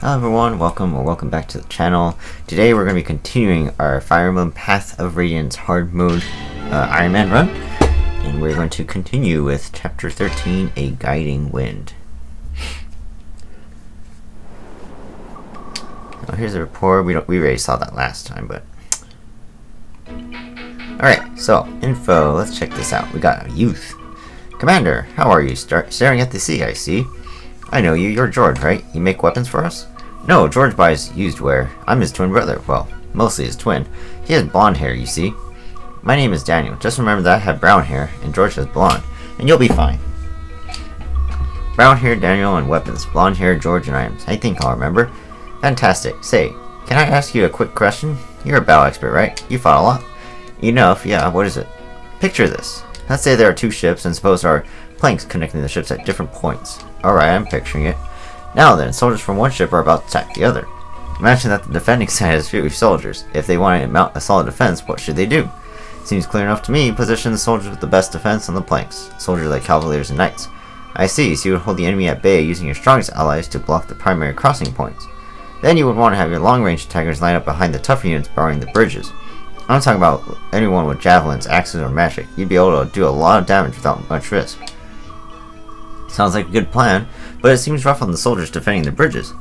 Hello everyone, welcome back to the channel. Today we're going to be continuing our Fire Emblem Path of Radiance hard mode Ironman run. And we're going to continue with Chapter 13, A Guiding Wind. Now here's the report. We already saw that last time, but... Alright, so, info, let's check this out. We got a youth. Commander, how are you? Staring at the sea, I see. I know you, you're George, right? You make weapons for us? No, George buys used wear. I'm his twin brother. Well, mostly his twin. He has blonde hair, you see. My name is Daniel. Just remember that I have brown hair, and George has blonde. And you'll be fine. Brown hair, Daniel, and weapons. Blonde hair, George, and items. I think I'll remember. Fantastic. Say, can I ask you a quick question? You're a battle expert, right? You fought a lot. Enough, yeah. What is it? Picture this. Let's say there are two ships, and suppose there are planks connecting the ships at different points. Alright, I'm picturing it. Now then, soldiers from one ship are about to attack the other. Imagine that the defending side has few soldiers. If they want to mount a solid defense, what should they do? Seems clear enough to me. Position the soldiers with the best defense on the planks. Soldiers like cavaliers and knights. I see, so you would hold the enemy at bay using your strongest allies to block the primary crossing points. Then you would want to have your long-range attackers line up behind the tougher units barring the bridges. I'm talking about anyone with javelins, axes, or magic. You'd be able to do a lot of damage without much risk. Sounds like a good plan, but it seems rough on the soldiers defending the bridges.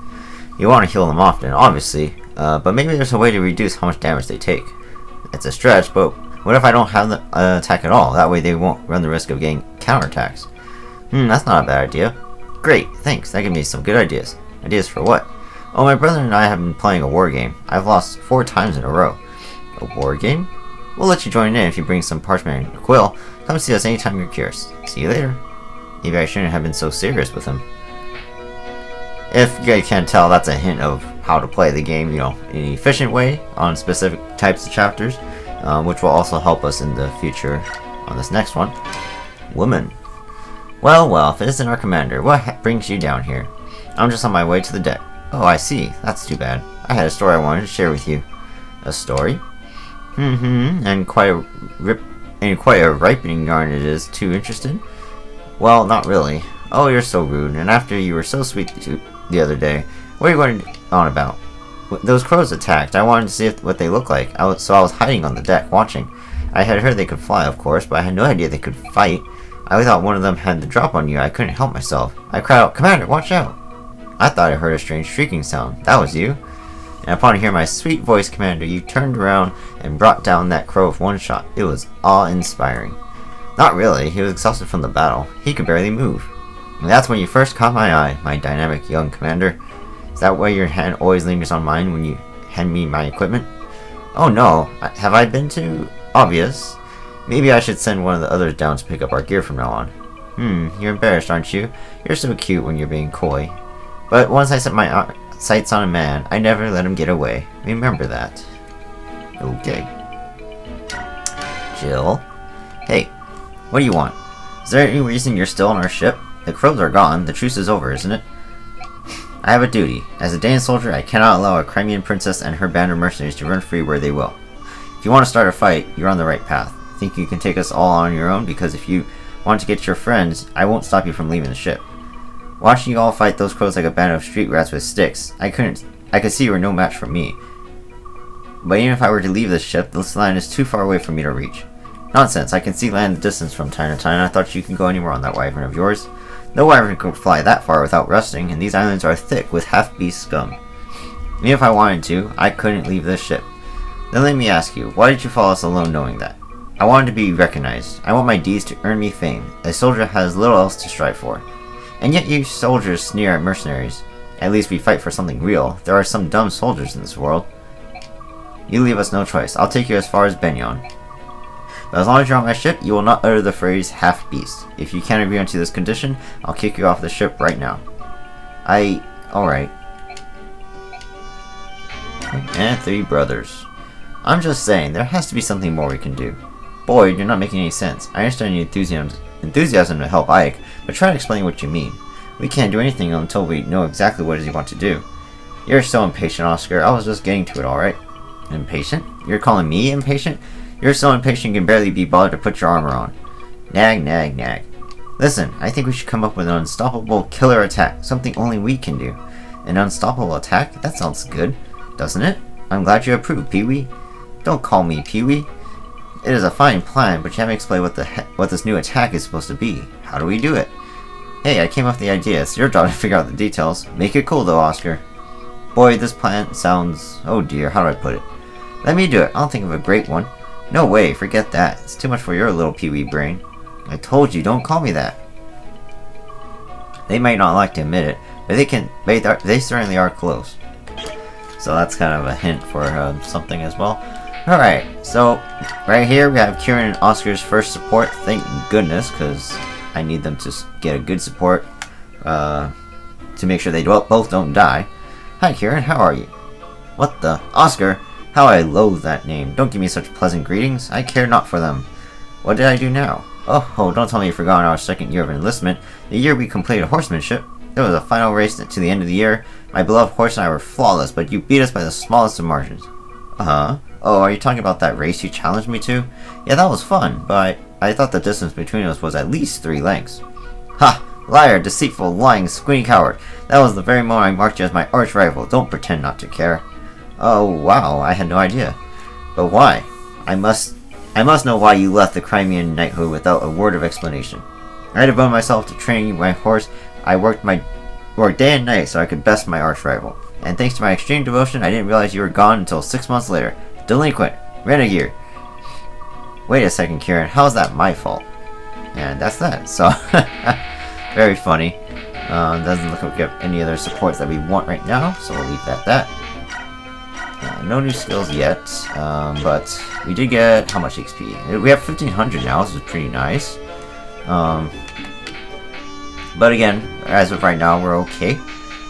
You want to heal them often, obviously, but maybe there's a way to reduce how much damage they take. It's a stretch, but what if I don't have the attack at all? That way they won't run the risk of getting counterattacks. That's not a bad idea. Great, thanks, that gives me some good ideas. Ideas for what? Oh, my brother and I have been playing a war game. I've lost 4 times in a row. A war game? We'll let you join in if you bring some parchment and a quill. Come see us anytime you're curious. See you later. Maybe I shouldn't have been so serious with him. If you guys can't tell, that's a hint of how to play the game, in an efficient way on specific types of chapters, which will also help us in the future on this next one. Woman. Well, if it isn't our commander, what brings you down here? I'm just on my way to the deck. Oh, I see. That's too bad. I had a story I wanted to share with you. A story? And quite a ripening yarn it is. Too interested? Well, not really. Oh, you're so rude. And after you were so sweet the other day, what are you going on about? Those crows attacked. I wanted to see what they look like. So I was hiding on the deck, watching. I had heard they could fly, of course, but I had no idea they could fight. I thought one of them had the drop on you. I couldn't help myself. I cried out, "Commander, watch out!" I thought I heard a strange shrieking sound. That was you. And upon hearing my sweet voice, Commander, you turned around and brought down that crow with one shot. It was awe-inspiring. Not really. He was exhausted from the battle. He could barely move. And that's when you first caught my eye, my dynamic young commander. Is that why your hand always lingers on mine when you hand me my equipment? Oh no. Have I been too obvious? Maybe I should send one of the others down to pick up our gear from now on. You're embarrassed, aren't you? You're so cute when you're being coy. But once I set my sights on a man, I never let him get away. Remember that. Okay. Jill? Hey. What do you want? Is there any reason you're still on our ship? The crows are gone. The truce is over, isn't it? I have a duty. As a Danish soldier, I cannot allow a Crimean princess and her band of mercenaries to run free where they will. If you want to start a fight, you're on the right path. Think you can take us all on your own? Because if you want to get your friends, I won't stop you from leaving the ship. Watching you all fight those crows like a band of street rats with sticks, I could see you were no match for me. But even if I were to leave this ship, this land is too far away for me to reach. Nonsense, I can see land in the distance from time to time. I thought you could go anywhere on that wyvern of yours. No wyvern could fly that far without rusting, and these islands are thick with half-beast scum. Even if I wanted to, I couldn't leave this ship. Then let me ask you, why did you follow us alone knowing that? I wanted to be recognized. I want my deeds to earn me fame. A soldier has little else to strive for. And yet you soldiers sneer at mercenaries. At least we fight for something real. There are some dumb soldiers in this world. You leave us no choice. I'll take you as far as Benyon. But as long as you're on my ship, you will not utter the phrase half-beast. If you can't agree onto this condition, I'll kick you off the ship right now. Alright. And 3 brothers. I'm just saying, there has to be something more we can do. Boyd, you're not making any sense. I understand your enthusiasm to help Ike, but try to explain what you mean. We can't do anything until we know exactly what it is you want to do. You're so impatient, Oscar. I was just getting to it, alright? Impatient? You're calling me impatient? You're so impatient you can barely be bothered to put your armor on. Nag, nag, nag. Listen, I think we should come up with an unstoppable killer attack, something only we can do. An unstoppable attack? That sounds good, doesn't it? I'm glad you approve, Pee-wee. Don't call me Pee-wee. It is a fine plan, but you haven't explained what this new attack is supposed to be. How do we do it? Hey, I came up with the idea. It's your job to figure out the details. Make it cool though, Oscar. Boy, this plan sounds... Oh dear, how do I put it? Let me do it. I'll think of a great one. No way, forget that. It's too much for your little Pee-wee brain. I told you, don't call me that. They might not like to admit it, but they certainly are close. So that's kind of a hint for something as well. Alright, so right here we have Kieran and Oscar's first support. Thank goodness, because I need them to get a good support to make sure they both don't die. Hi Kieran, how are you? What the? Oscar? How I loathe that name. Don't give me such pleasant greetings. I care not for them. What did I do now? Oh, don't tell me you've forgotten our second year of enlistment. The year we completed horsemanship. There was a final race to the end of the year. My beloved horse and I were flawless, but you beat us by the smallest of margins. Uh-huh. Oh, are you talking about that race you challenged me to? Yeah, that was fun, but I thought the distance between us was at least 3 lengths. Ha! Liar, deceitful, lying, squinty coward. That was the very moment I marked you as my arch rival. Don't pretend not to care. Oh, wow, I had no idea. But why? I must know why you left the Crimean knighthood without a word of explanation. I devoted myself to training my horse. I worked day and night so I could best my arch rival. And thanks to my extreme devotion, I didn't realize you were gone until 6 months later. Delinquent. Renegade. Wait a second, Kieran. How's that my fault? And that's that. So, very funny. Doesn't look like we have any other supports that we want right now, so we'll leave that at that. No new skills yet, but we did get how much XP? We have 1500 now, which is pretty nice. But again, as of right now, we're okay.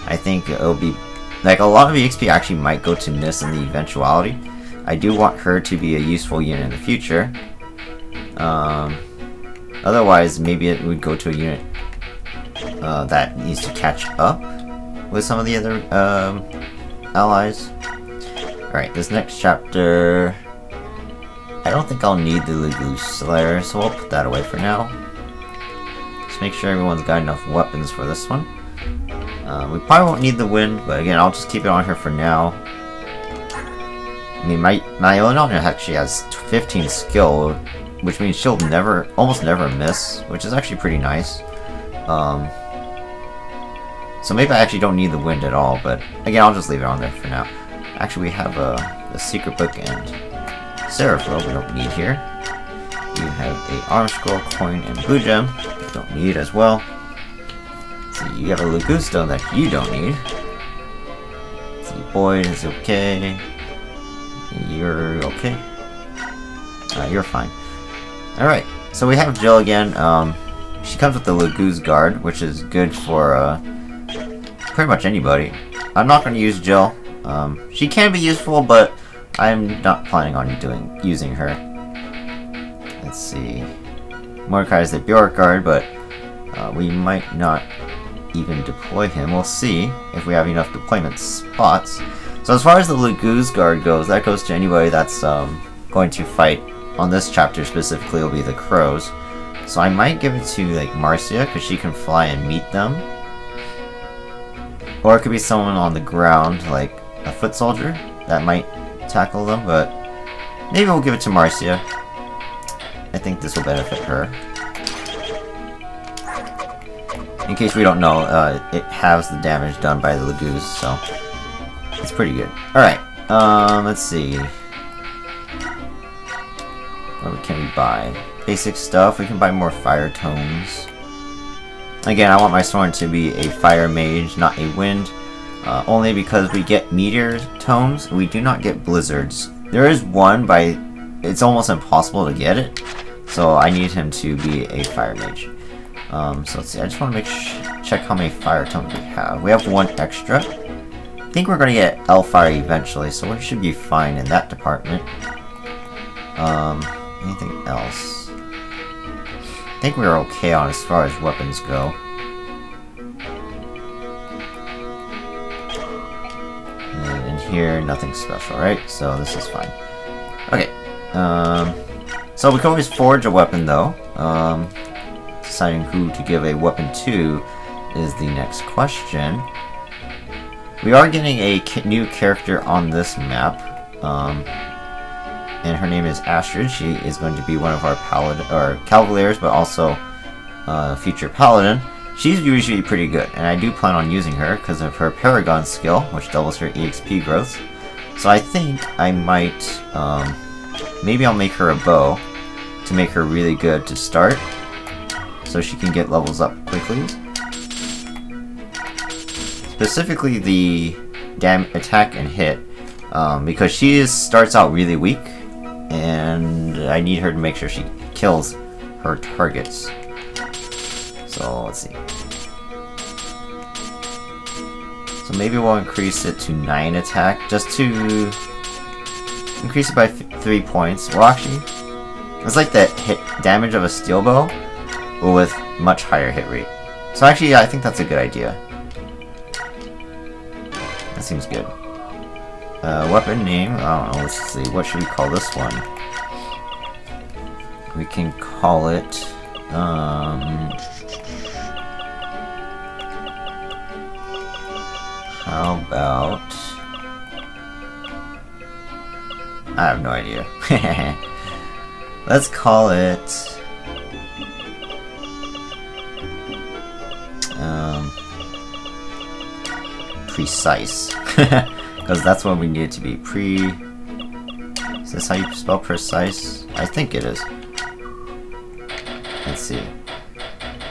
I think it'll be like a lot of the XP actually might go to Miss in the eventuality. I do want her to be a useful unit in the future. Otherwise, maybe it would go to a unit that needs to catch up with some of the other allies. Alright, this next chapter, I don't think I'll need the Legoose Slayer, so we'll put that away for now. Just make sure everyone's got enough weapons for this one. We probably won't need the wind, but again, I'll just keep it on her for now. I mean, my Eleanor actually has 15 skill, which means she'll almost never miss, which is actually pretty nice. So maybe I actually don't need the wind at all, but again, I'll just leave it on there for now. Actually, we have a secret book and Seraph Robe we don't need here. You have a arm scroll, coin, and blue gem. Don't need as well. See, you have a Legoose Stone that you don't need. See, Boyd is okay. You're okay. You're fine. Alright, so we have Jill again. She comes with the Legoose Guard, which is good for pretty much anybody. I'm not going to use Jill. She can be useful, but I'm not planning on using her. Let's see. Mordecai is the Bjork Guard, but we might not even deploy him. We'll see if we have enough deployment spots. So as far as the Legoose Guard goes, that goes to anybody that's going to fight. On this chapter specifically, will be the Crows. So I might give it to like Marcia, because she can fly and meet them. Or it could be someone on the ground, like a foot soldier, that might tackle them, but maybe we'll give it to Marcia. I think this will benefit her. In case we don't know, it halves the damage done by the Legoose, so it's pretty good. Alright, let's see. What can we buy? Basic stuff. We can buy more fire tomes. Again, I want my Soren to be a fire mage, not a wind. Only because we get meteor tomes, we do not get blizzards. There is one, but it's almost impossible to get it. So I need him to be a fire mage. So let's see. I just want to check how many fire tomes we have. We have 1 extra. I think we're going to get Elfire eventually, so we should be fine in that department. Anything else? I think we're okay on as far as weapons go. And in here, nothing special, right? So this is fine. Okay. So we can always forge a weapon, though. Deciding who to give a weapon to is the next question. We are getting a new character on this map, and her name is Astrid. She is going to be one of our Cavaliers, but also future Paladin. She's usually pretty good, and I do plan on using her because of her Paragon skill, which doubles her EXP growth. So I think I might, maybe I'll make her a bow to make her really good to start, so she can get levels up quickly. Specifically the attack and hit, because she starts out really weak, and I need her to make sure she kills her targets. So let's see. So maybe we'll increase it to 9 attack, just to increase it by 3 points. Well, actually, it's like the hit damage of a steel bow, but with much higher hit rate. So actually, yeah, I think that's a good idea. That seems good. Weapon name, I don't know, let's see, what should we call this one? We can call it, how about, I have no idea. Let's call it, precise, because that's what we need it to be. Is this how you spell precise? I think it is. Let's see.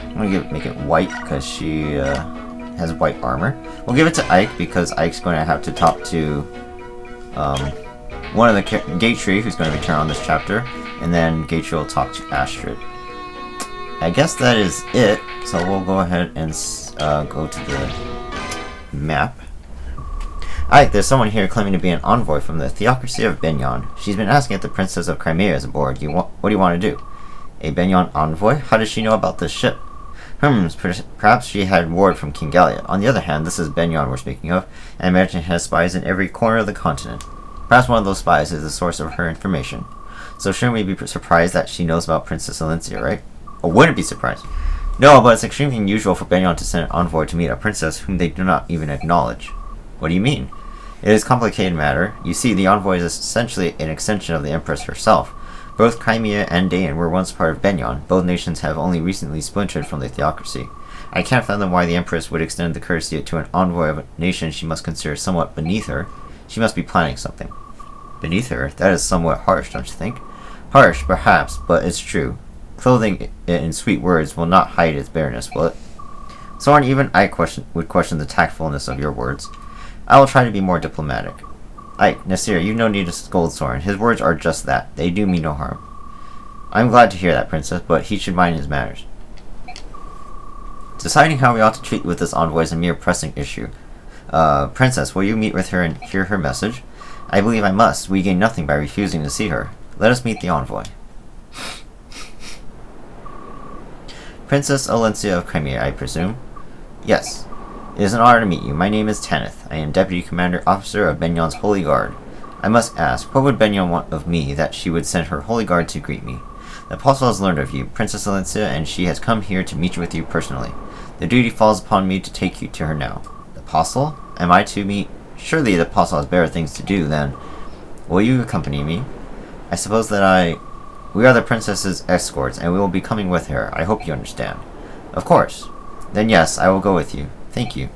I'm gonna make it white because she has white armor. We'll give it to Ike because Ike's going to have to talk to one of the Gatry, who's going to return on this chapter, and then Gatry will talk to Astrid. I guess that is it. So we'll go ahead and go to the map. Ike, there's someone here claiming to be an envoy from the Theocracy of Benyon. She's been asking if the Princess of Crimea is aboard. What do you want to do? A Benyon envoy? How does she know about this ship? Perhaps she had word from King Galliot. On the other hand, this is Benyon we're speaking of, and I imagine it has spies in every corner of the continent. Perhaps one of those spies is the source of her information. So shouldn't we be surprised that she knows about Princess Alencia, right? Or wouldn't be surprised. No, but it's extremely unusual for Benyon to send an envoy to meet a princess whom they do not even acknowledge. What do you mean? It is a complicated matter. You see, the envoy is essentially an extension of the Empress herself. Both Crimea and Dain were once part of Benyon. Both nations have only recently splintered from the Theocracy. I can't fathom why the Empress would extend the courtesy to an envoy of a nation she must consider somewhat beneath her. She must be planning something. Beneath her? That is somewhat harsh, don't you think? Harsh, perhaps, but it's true. Clothing it in sweet words will not hide its bareness, will it? Soren, even I would question the tactfulness of your words. I will try to be more diplomatic. Ike, Nasir, you no need to scold Soren. His words are just that. They do me no harm. I'm glad to hear that, Princess, but he should mind his manners. Deciding how we ought to treat with this envoy is a mere pressing issue. Princess, will you meet with her and hear her message? I believe I must. We gain nothing by refusing to see her. Let us meet the envoy. Princess Alencia of Crimea, I presume? Yes. It is an honor to meet you. My name is Tanith. I am Deputy Commander Officer of Benyon's Holy Guard. I must ask, what would Benyon want of me that she would send her Holy Guard to greet me? The Apostle has learned of you, Princess Alencia, and she has come here to meet with you personally. The duty falls upon me to take you to her now. The Apostle? Am I to meet? Surely the Apostle has better things to do, then. Will you accompany me? I suppose that We are the Princess's escorts, and we will be coming with her. I hope you understand. Of course. Then yes, I will go with you. Thank you.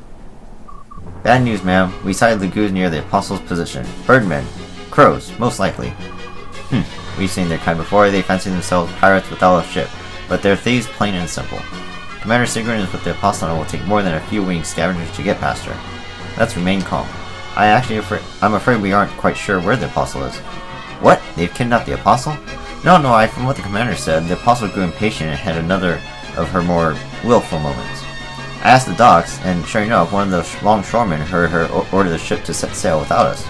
Bad news, ma'am. We sighted the goose near the Apostle's position. Birdmen. Crows, most likely. We've seen their kind before. They fancy themselves pirates without a ship, but they're thieves plain and simple. Commander Sigrun is with the Apostle and it will take more than a few winged scavengers to get past her. Let's remain calm. I'm afraid we aren't quite sure where the Apostle is. What? They've kidnapped the Apostle? No, from what the commander said, the Apostle grew impatient and had another of her more willful moments. I asked the docks, and sure enough, one of the longshoremen heard her order the ship to set sail without us.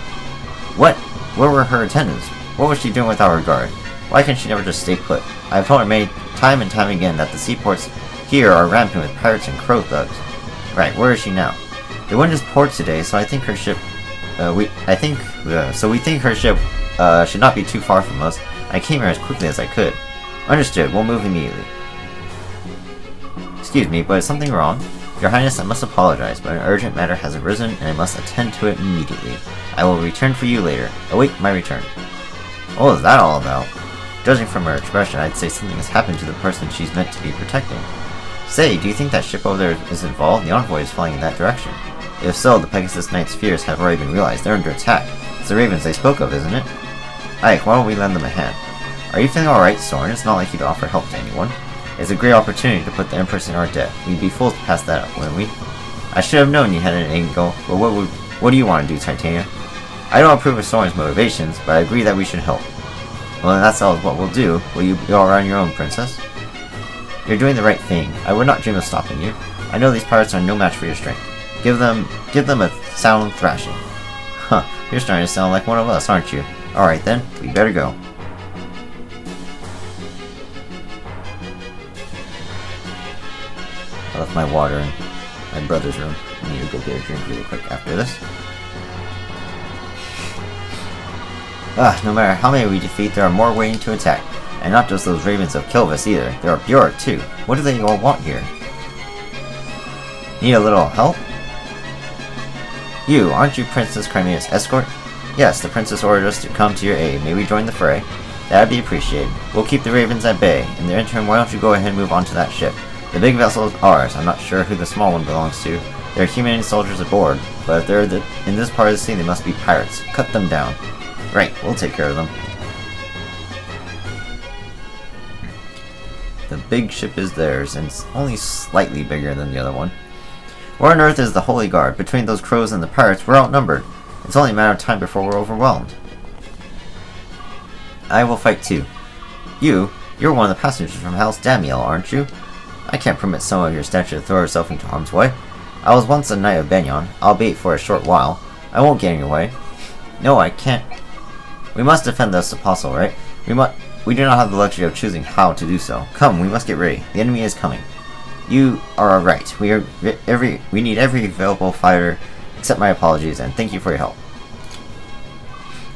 What? Where were her attendants? What was she doing without her guard? Why can't she never just stay put? I have told her time and time again that the seaports here are rampant with pirates and crow thugs. Right, where is she now? The wind is port today, so I think her ship... we think her ship should not be too far from us. I came here as quickly as I could. Understood, we'll move immediately. Excuse me, but is something wrong? Your Highness, I must apologize, but an urgent matter has arisen, and I must attend to it immediately. I will return for you later. Await my return. What was that all about? Judging from her expression, I'd say something has happened to the person she's meant to be protecting. Say, do you think that ship over there is involved? The envoy is flying in that direction. If so, the Pegasus Knight's fears have already been realized. They're under attack. It's the ravens they spoke of, isn't it? Ike, why don't we lend them a hand? Are you feeling alright, Soren? It's not like you'd offer help to anyone. It's a great opportunity to put the Empress in our debt. We'd be fools to pass that up, wouldn't we? I should have known you had an angle, but what do you want to do, Titania? I don't approve of Soren's motivations, but I agree that we should help. Well, then that's all what we'll do. Will you go around your own, Princess? You're doing the right thing. I would not dream of stopping you. I know these pirates are no match for your strength. Give them a sound thrashing. Huh, you're starting to sound like one of us, aren't you? Alright then, we better go. I left my water in my brother's room. I need to go get a drink really quick after this. No matter how many we defeat, there are more waiting to attack. And not just those ravens of Kilvis either. There are Bjork too. What do they all want here? Need a little help? You, aren't you Princess Crimea's escort? Yes, the princess ordered us to come to your aid. May we join the fray? That'd be appreciated. We'll keep the ravens at bay. In the interim, why don't you go ahead and move on to that ship? The big vessel is ours. I'm not sure who the small one belongs to. There are human soldiers aboard, but if they're in this part of the sea, they must be pirates. Cut them down. Right, we'll take care of them. The big ship is theirs, and it's only slightly bigger than the other one. Where on earth is the Holy Guard? Between those crows and the pirates, we're outnumbered. It's only a matter of time before we're overwhelmed. I will fight too. You're one of the passengers from House Damiel, aren't you? I can't permit someone of your stature to throw herself into harm's way. I was once a knight of Benyon, albeit for a short while. I won't get in your way. No, I can't. We must defend this apostle, right? We do not have the luxury of choosing how to do so. Come, we must get ready. The enemy is coming. You are right. We need every available fighter. Accept my apologies, and thank you for your help.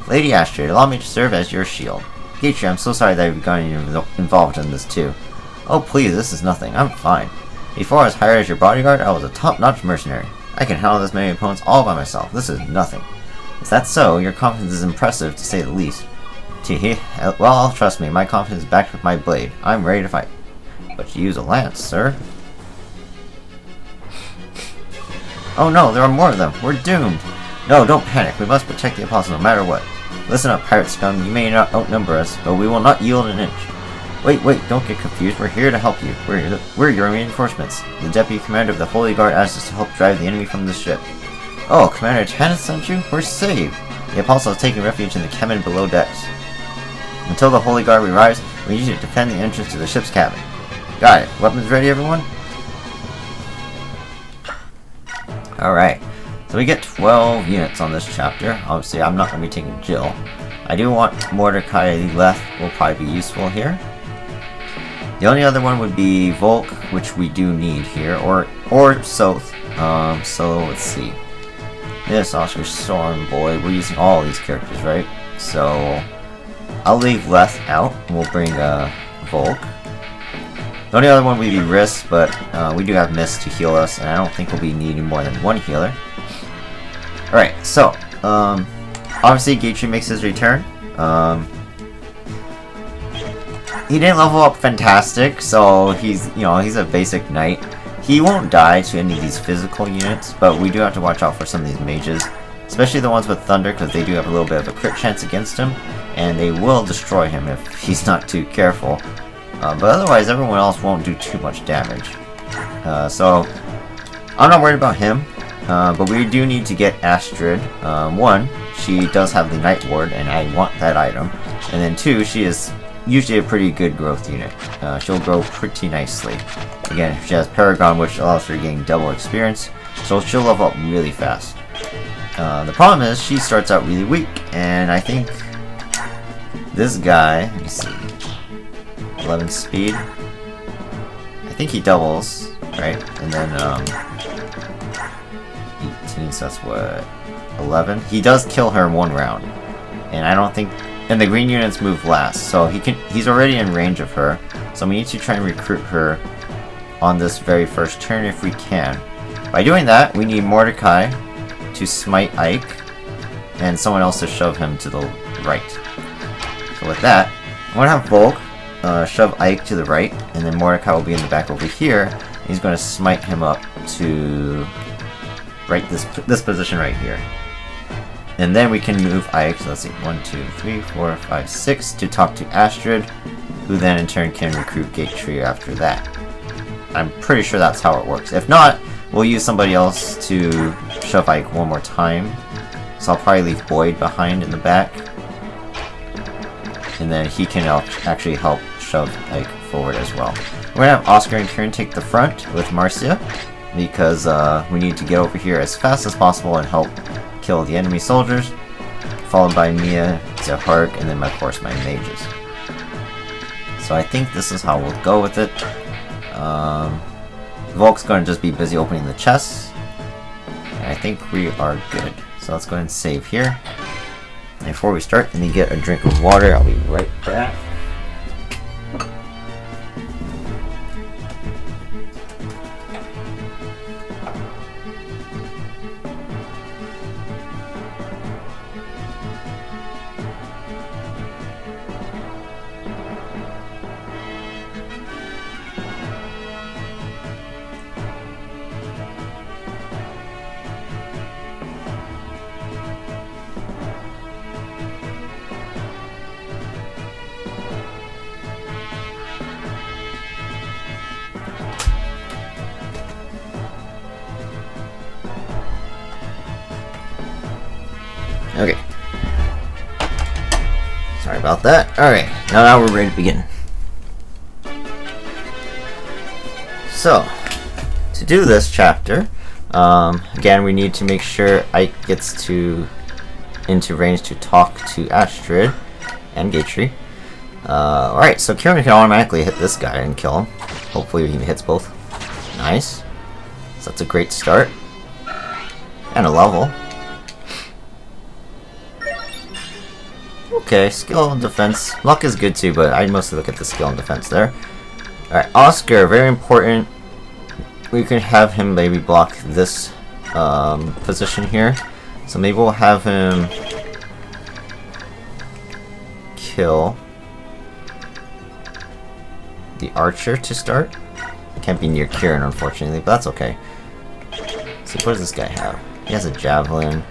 Lady Astrid, allow me to serve as your shield. Gatry, I'm so sorry that you've gotten involved in this too. Oh please, this is nothing. I'm fine. Before I was hired as your bodyguard, I was a top-notch mercenary. I can handle this many opponents all by myself. This is nothing. If that's so, your confidence is impressive to say the least. Teehee. Well, trust me, my confidence is backed with my blade. I'm ready to fight. But you use a lance, sir. Oh no, there are more of them. We're doomed. No, don't panic. We must protect the apostle no matter what. Listen up, pirate scum. You may not outnumber us, but we will not yield an inch. Wait, don't get confused. We're here to help you. We're your reinforcements. The deputy commander of the Holy Guard asked us to help drive the enemy from the ship. Oh, Commander Tanith sent you? We're saved. The apostle is taking refuge in the cabin below decks. Until the Holy Guard arrives, we need you to defend the entrance to the ship's cabin. Got it. Weapons ready, everyone? Alright. So we get 12 units on this chapter. Obviously, I'm not going to be taking Jill. I do want Mordecai Leth will probably be useful here. The only other one would be Volk, which we do need here, or Soth. So let's see. This Oscar Storm Boy, we're using all of these characters, right? So I'll leave Leth out, and we'll bring Volk. The only other one would be Riss, but we do have Mist to heal us, and I don't think we'll be needing more than one healer. Alright, so obviously Gatry makes his return. He didn't level up fantastic, so he's a basic knight. He won't die to any of these physical units, but we do have to watch out for some of these mages, especially the ones with thunder, because they do have a little bit of a crit chance against him, and they will destroy him if he's not too careful. But otherwise, everyone else won't do too much damage. So I'm not worried about him, but we do need to get Astrid. One, she does have the Night Ward, and I want that item, and then two, she is usually a pretty good growth unit. She'll grow pretty nicely. Again, she has Paragon, which allows her to gain double experience, so she'll level up really fast. The problem is, she starts out really weak, and I think this guy, let me see, 11 speed, I think he doubles, right? And then 18, so that's what, 11? He does kill her in one round, and I don't think. And the green units move last, so he's already in range of her. So we need to try and recruit her on this very first turn if we can. By doing that, we need Mordecai to smite Ike, and someone else to shove him to the right. So with that, I'm going to have Volk shove Ike to the right, and then Mordecai will be in the back over here. He's going to smite him up to this position right here. And then we can move Ike, so let's see, 1, 2, 3, 4, 5, 6, to talk to Astrid, who then in turn can recruit Gatecree after that. I'm pretty sure that's how it works. If not, we'll use somebody else to shove Ike one more time. So I'll probably leave Boyd behind in the back. And then he can actually help shove Ike forward as well. We're going to have Oscar and Kieran take the front with Marcia, because we need to get over here as fast as possible and help kill the enemy soldiers, followed by Mia, Zephark, and then of course my mages. So I think this is how we'll go with it. Volk's going to just be busy opening the chests, and I think we are good. So let's go ahead and save here. And before we start, let me get a drink of water. I'll be right back. Okay. Sorry about that. Alright, now we're ready to begin. So, to do this chapter, again, we need to make sure Ike gets into range to talk to Astrid and Gatecree. Alright, so Kieran can automatically hit this guy and kill him. Hopefully he hits both. Nice. So that's a great start. And a level. Okay, skill and defense. Luck is good too, but I mostly look at the skill and defense there. Alright, Oscar, very important. We can have him maybe block this position here. So maybe we'll have him kill the archer to start. Can't be near Kieran, unfortunately, but that's okay. So what does this guy have? He has a javelin.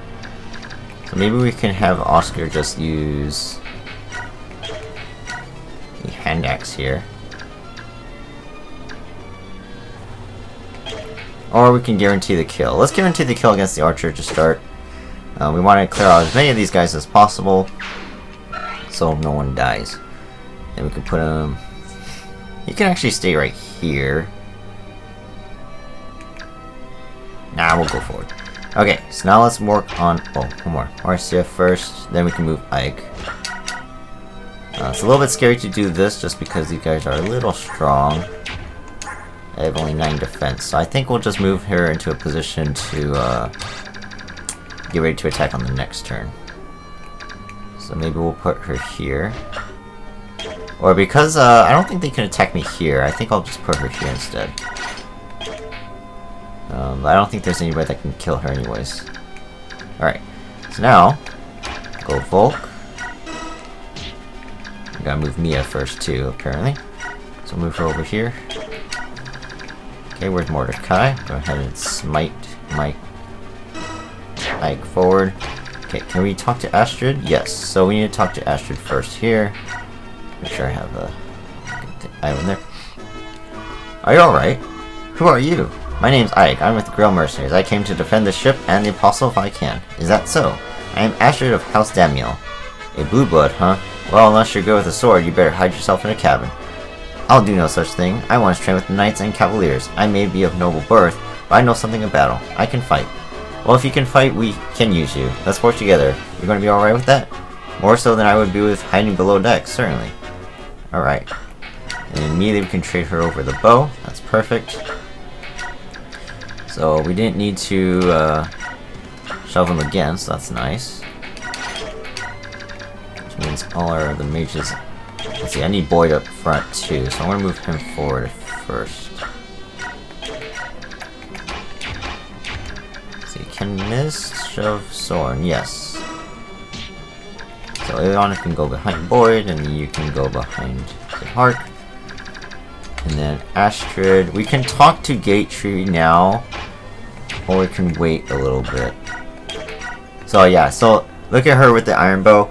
So maybe we can have Oscar just use the hand axe here. Or we can guarantee the kill. Let's guarantee the kill against the archer to start. We want to clear out as many of these guys as possible, so no one dies. And we can put him... You can actually stay right here. Nah, we'll go forward. Okay, so now let's work on... Oh, one more. Marcia first, then we can move Ike. It's a little bit scary to do this just because these guys are a little strong. I have only 9 defense, so I think we'll just move her into a position to get ready to attack on the next turn. So maybe we'll put her here. Or because I don't think they can attack me here, I think I'll just put her here instead. I don't think there's anybody that can kill her anyways. Alright, so now, go Volk. I gotta move Mia first too, apparently. So move her over here. Okay, where's Mordecai? Go ahead and smite my Ike forward. Okay, can we talk to Astrid? Yes, so we need to talk to Astrid first here. Make sure I have a island there. Are you alright? Who are you? My name's Ike. I'm with the Grail Mercenaries. I came to defend the ship and the Apostle if I can. Is that so? I am Astrid of House Damiel. A blue blood, huh? Well, unless you're good with a sword, you better hide yourself in a cabin. I'll do no such thing. I once trained with the knights and cavaliers. I may be of noble birth, but I know something of battle. I can fight. Well, if you can fight, we can use you. Let's work together. You're going to be alright with that? More so than I would be with hiding below decks, certainly. Alright. And immediately we can trade her over the bow. That's perfect. So we didn't need to shove him again, so that's nice. Which means all our the mages... Let's see, I need Boyd up front too, so I'm going to move him forward first. can this shove Soren? Yes. So Iona can go behind Boyd, and you can go behind the Hark. And then Astrid, we can talk to Gatetree now, or we can wait a little bit. So yeah, so look at her with the iron bow.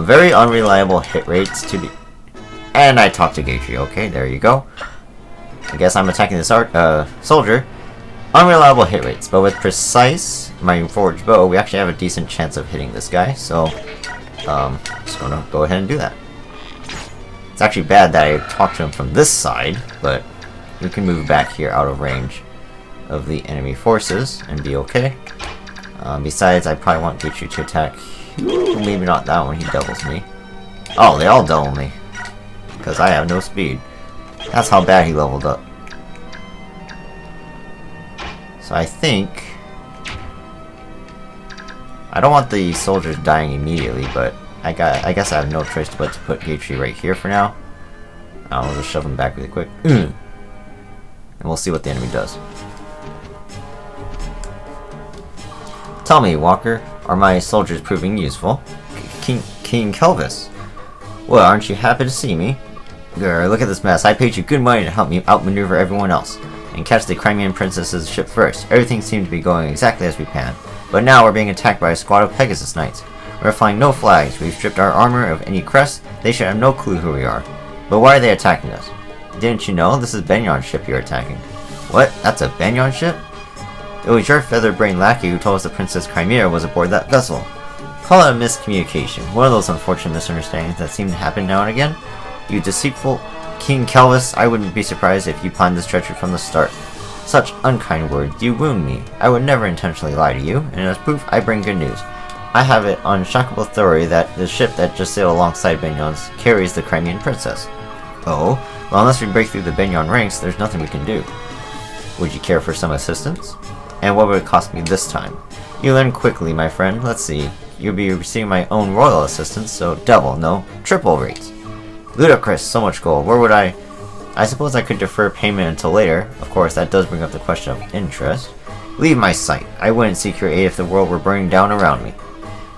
Very unreliable hit rates to be. And I talked to Gatetree. Okay, there you go. I guess I'm attacking this soldier. Unreliable hit rates, but with precise, my forged bow, we actually have a decent chance of hitting this guy. So, just gonna go ahead and do that. It's actually bad that I talked to him from this side, but we can move back here out of range of the enemy forces and be okay. Besides, I probably want Gatetree to attack. Ooh, maybe not that one, he doubles me. Oh, they all double me. Because I have no speed. That's how bad he leveled up. So I think... I don't want the soldiers dying immediately, but I guess I have no choice but to put Gatetree right here for now. I'll just shove him back really quick. And we'll see what the enemy does. Tell me, Walker, are my soldiers proving useful? King Kelvis. Well, aren't you happy to see me? Grr, look at this mess. I paid you good money to help me outmaneuver everyone else and catch the Crimean Princess's ship first. Everything seemed to be going exactly as we planned. But now we're being attacked by a squad of Pegasus Knights. We're flying no flags. We've stripped our armor of any crest. They should have no clue who we are. But why are they attacking us? Didn't you know? This is Benyon's ship you're attacking. What? That's a Benyon ship? It was your feather-brained lackey who told us the Princess Chimera was aboard that vessel. Call it a miscommunication. One of those unfortunate misunderstandings that seem to happen now and again. You deceitful King Kelvis, I wouldn't be surprised if you planned this treachery from the start. Such unkind words, you wound me. I would never intentionally lie to you, and as proof, I bring good news. I have it on shockable authority that the ship that just sailed alongside Benyon's carries the Crimean Princess. Oh? Well, unless we break through the Benyon ranks, there's nothing we can do. Would you care for some assistance? And what would it cost me this time? You learn quickly, my friend. Let's see. You'll be receiving my own royal assistance, so double, no, triple rates. Ludicrous, so much gold. Where would I suppose I could defer payment until later. Of course, that does bring up the question of interest. Leave my sight. I wouldn't seek your aid if the world were burning down around me.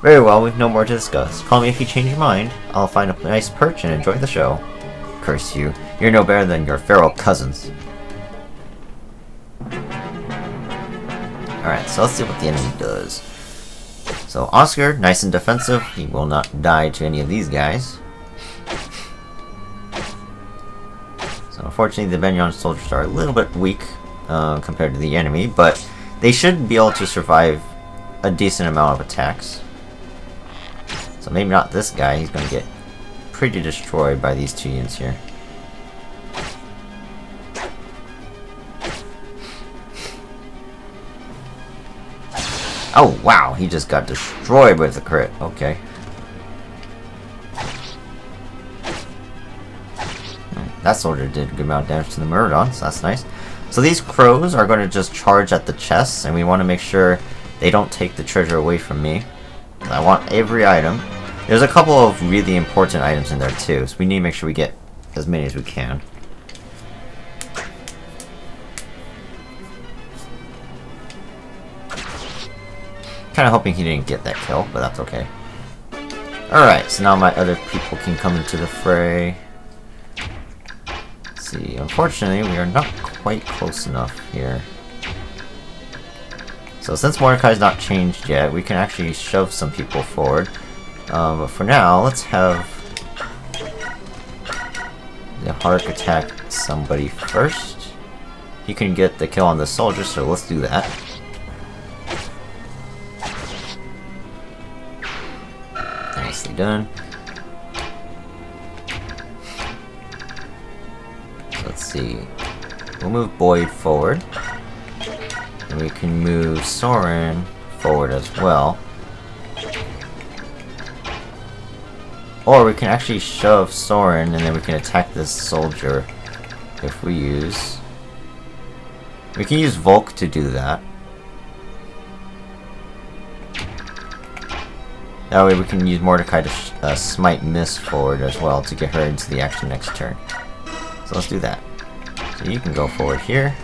Very well, we've no more to discuss. Call me if you change your mind. I'll find a nice perch and enjoy the show. Curse you. You're no better than your feral cousins. Alright, so let's see what the enemy does. So Oscar, nice and defensive. He will not die to any of these guys. So unfortunately the Benyon soldiers are a little bit weak compared to the enemy, but they should be able to survive a decent amount of attacks. So maybe not this guy, he's going to get pretty destroyed by these two units here. Oh wow, he just got destroyed with the crit. Okay. That soldier did a good amount of damage to the Myrmidon, so that's nice. So these crows are going to just charge at the chests, and we want to make sure they don't take the treasure away from me. I want every item. There's a couple of really important items in there too, so we need to make sure we get as many as we can. Kind of hoping he didn't get that kill, but that's okay. Alright, so now my other people can come into the fray. Let's see, unfortunately we are not quite close enough here. So since Mordecai's not changed yet, we can actually shove some people forward. But for now, let's have the Hark attack somebody first. He can get the kill on the soldier, so let's do that. Nicely done. So let's see. We'll move Boyd forward. And we can move Soren forward as well. Or we can actually shove Soren and then we can attack this soldier if we use... We can use Volk to do that. That way we can use Mordecai to smite Mist forward as well to get her into the action next turn. So let's do that. So you can go forward here.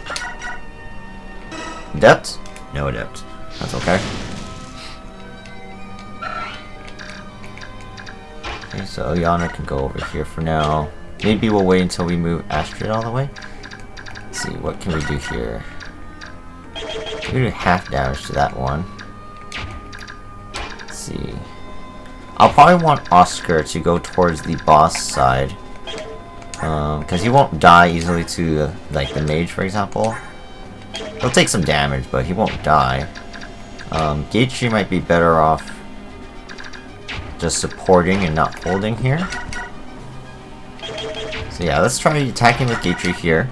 Adept? No adept. That's okay. Okay, so Yana can go over here for now. Maybe we'll wait until we move Astrid all the way. Let's see, what can we do here? We do half damage to that one. Let's see. I'll probably want Oscar to go towards the boss side. Because he won't die easily to, like, the mage, for example. He'll take some damage, but he won't die. Gatri might be better off just supporting and not holding here. So yeah, let's try attacking with Gatri here.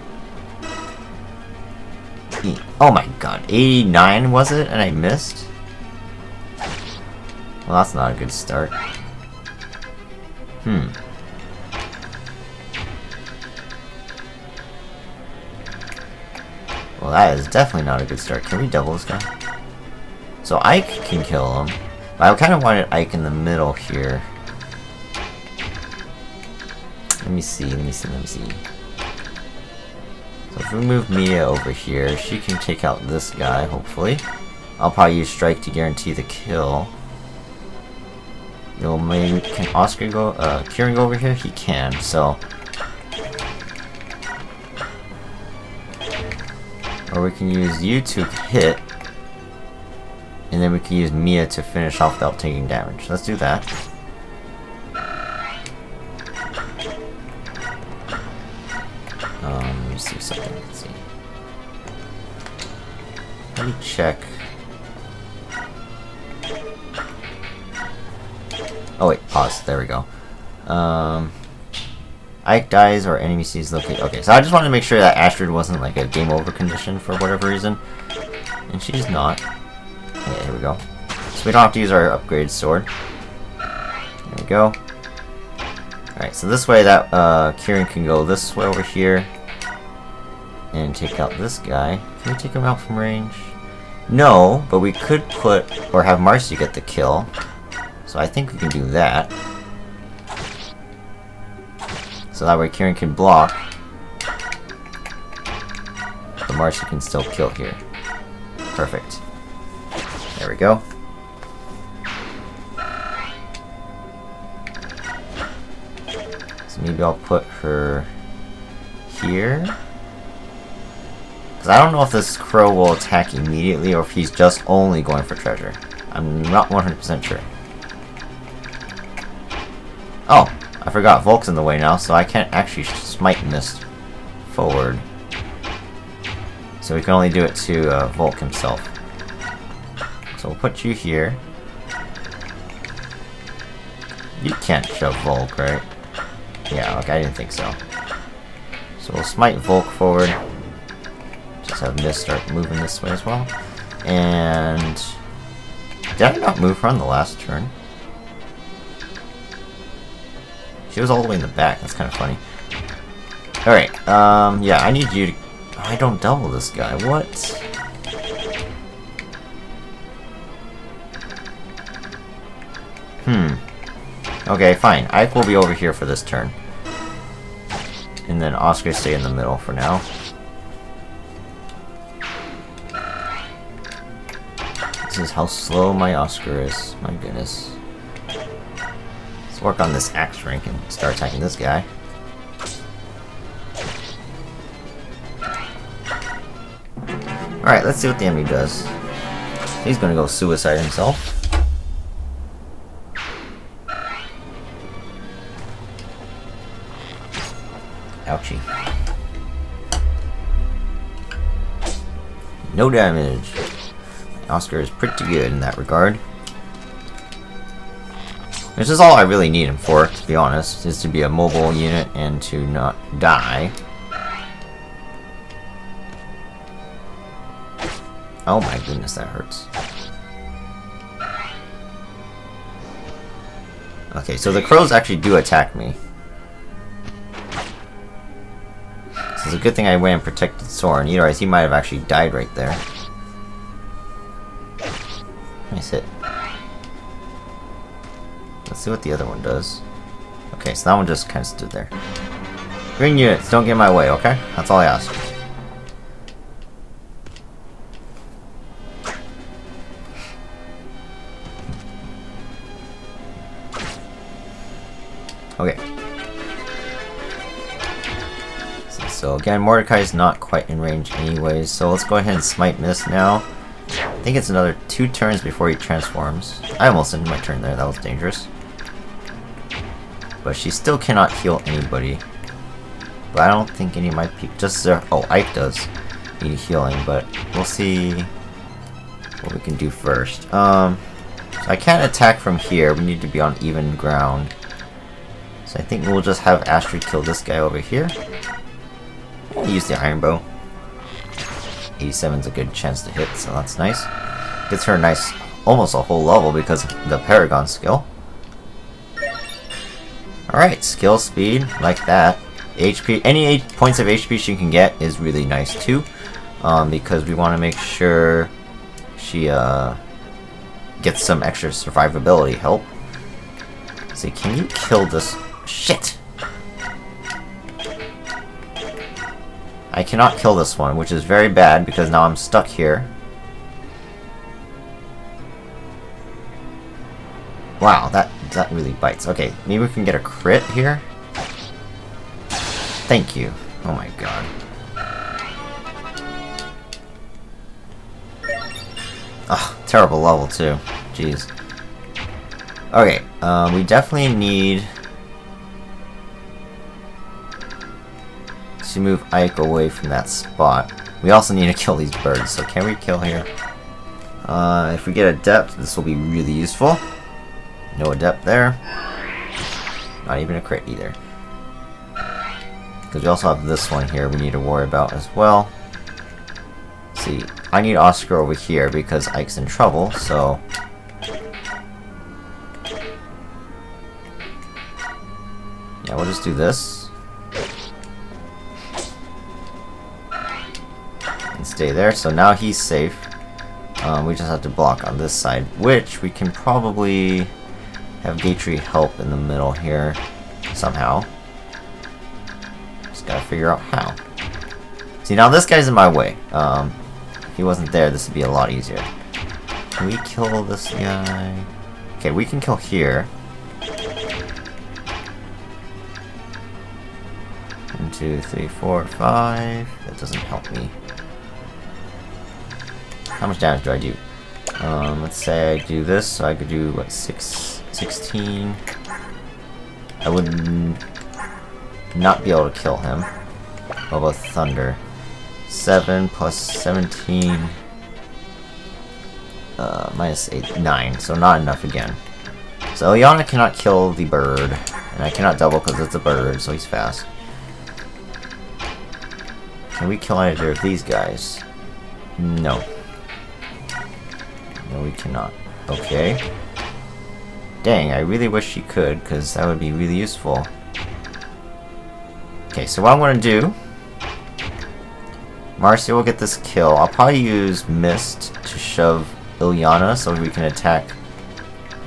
Oh my god, 89 was it? And I missed? Well, that's not a good start. Well, that is definitely not a good start. Can we double this guy? So Ike can kill him. But I kind of wanted Ike in the middle here. Let me see. So if we move Mia over here, she can take out this guy, hopefully. I'll probably use Strike to guarantee the kill. Maybe can Oscar go, Kieran go over here? He can, so. Or we can use you to hit. And then we can use Mia to finish off without taking damage. Let's do that. Let me see something. Let's see. Let me check. Oh wait, pause. There we go. Ike dies or enemy sees located. Okay, so I just wanted to make sure that Astrid wasn't like a game over condition for whatever reason. And she's not. Okay, here we go. So we don't have to use our upgraded sword. There we go. Alright, so this way that Kieran can go this way over here. And take out this guy. Can we take him out from range? No, but we could put, or have Marcy get the kill. So I think we can do that. So that way Kieran can block. But Marcy can still kill here. Perfect. There we go. So maybe I'll put her here. Because I don't know if this crow will attack immediately or if he's just only going for treasure. I'm not 100% sure. Oh, I forgot Volk's in the way now, so I can't actually smite this forward. So we can only do it to Volk himself. So we'll put you here. You can't shove Volk, right? Yeah, okay, I didn't think so. So we'll smite Volk forward. Just have Mist start moving this way as well. And did I not move her on the last turn? She was all the way in the back. That's kind of funny. Alright, yeah, I need you to... I don't double this guy. What? Okay, fine. Ike will be over here for this turn. And then Oscar stay in the middle for now. This is how slow my Oscar is. My goodness. Let's work on this axe rank and start attacking this guy. Alright, let's see what the enemy does. He's gonna go suicide himself. Ouchie. No damage. Oscar is pretty good in that regard. Which is all I really need him for, to be honest, is to be a mobile unit and to not die. Oh my goodness, that hurts. Okay, so the crows actually do attack me. So it's a good thing I went and protected Soren, otherwise he might have actually died right there. Nice hit. Let's see what the other one does. Okay, so that one just kind of stood there. Green units, don't get in my way, okay? That's all I ask. Okay. So again, Mordecai's not quite in range anyways, so let's go ahead and smite miss now. I think it's another 2 turns before he transforms. I almost ended my turn there, that was dangerous. But she still cannot heal anybody. But I don't think any of my people... Just there... Oh, Ike does need healing, but we'll see what we can do first. So I can't attack from here, we need to be on even ground. So I think we'll just have Astrid kill this guy over here. Use the iron bow. 87's a good chance to hit, so that's nice. Gets her a nice, almost a whole level because of the Paragon skill. Alright, skill speed, like that. HP, any 8 points of HP she can get is really nice too. Because we want to make sure she gets some extra survivability help. See, can you kill this? Shit! I cannot kill this one, which is very bad because now I'm stuck here. Wow, that really bites. Okay, maybe we can get a crit here. Thank you. Oh my god. Oh, terrible level too. Jeez. Okay, we definitely need to move Ike away from that spot. We also need to kill these birds, so can we kill here? If we get a depth, this will be really useful. No adept there. Not even a crit either. Because we also have this one here we need to worry about as well. See, I need Oscar over here because Ike's in trouble, so... Yeah, we'll just do this. And stay there, so now he's safe. We just have to block on this side, which we can probably have Gatry help in the middle here somehow. Just gotta figure out how. See, now this guy's in my way. If he wasn't there, this would be a lot easier. Can we kill this guy? Okay, we can kill here. 1, 2, 3, 4, 5. That doesn't help me. How much damage do I do? Let's say I do this, so I could do, what, 16? I would not be able to kill him. What about Thunder? 7 plus 17... minus 8, 9, so not enough again. So Ilyana cannot kill the bird, and I cannot double because it's a bird, so he's fast. Can we kill either of these guys? No. No, we cannot. Okay. Dang, I really wish she could, because that would be really useful. Okay, so what I'm going to do... Marcia will get this kill. I'll probably use Mist to shove Ilyana so we can attack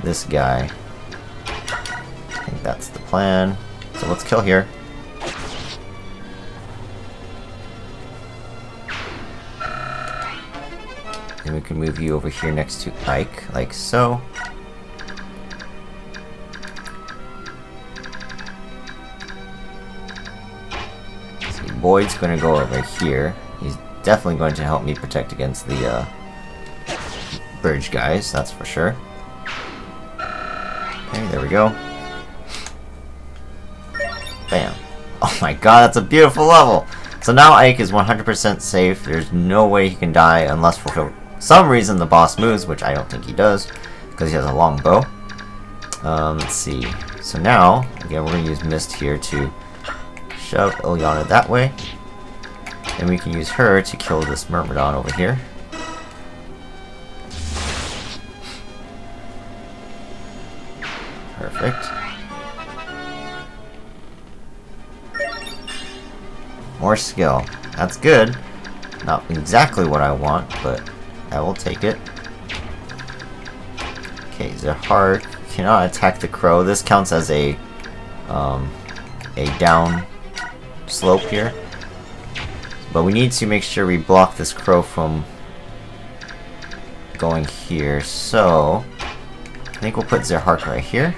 this guy. I think that's the plan. So let's kill here. And we can move you over here next to Ike, like so. See, Boyd's going to go over here. He's definitely going to help me protect against the Burge guys, that's for sure. Okay, there we go. Bam. Oh my god, that's a beautiful level! So now Ike is 100% safe. There's no way he can die unless for some reason the boss moves, which I don't think he does, because he has a long bow. Let's see. So now, again, we're going to use Mist here to shove Ilyana that way. And we can use her to kill this Myrmidon over here. Perfect. More skill. That's good. Not exactly what I want, but I will take it. Okay, Zahar cannot attack the crow. This counts as a down slope here. But we need to make sure we block this crow from going here. So I think we'll put Zerhark right here.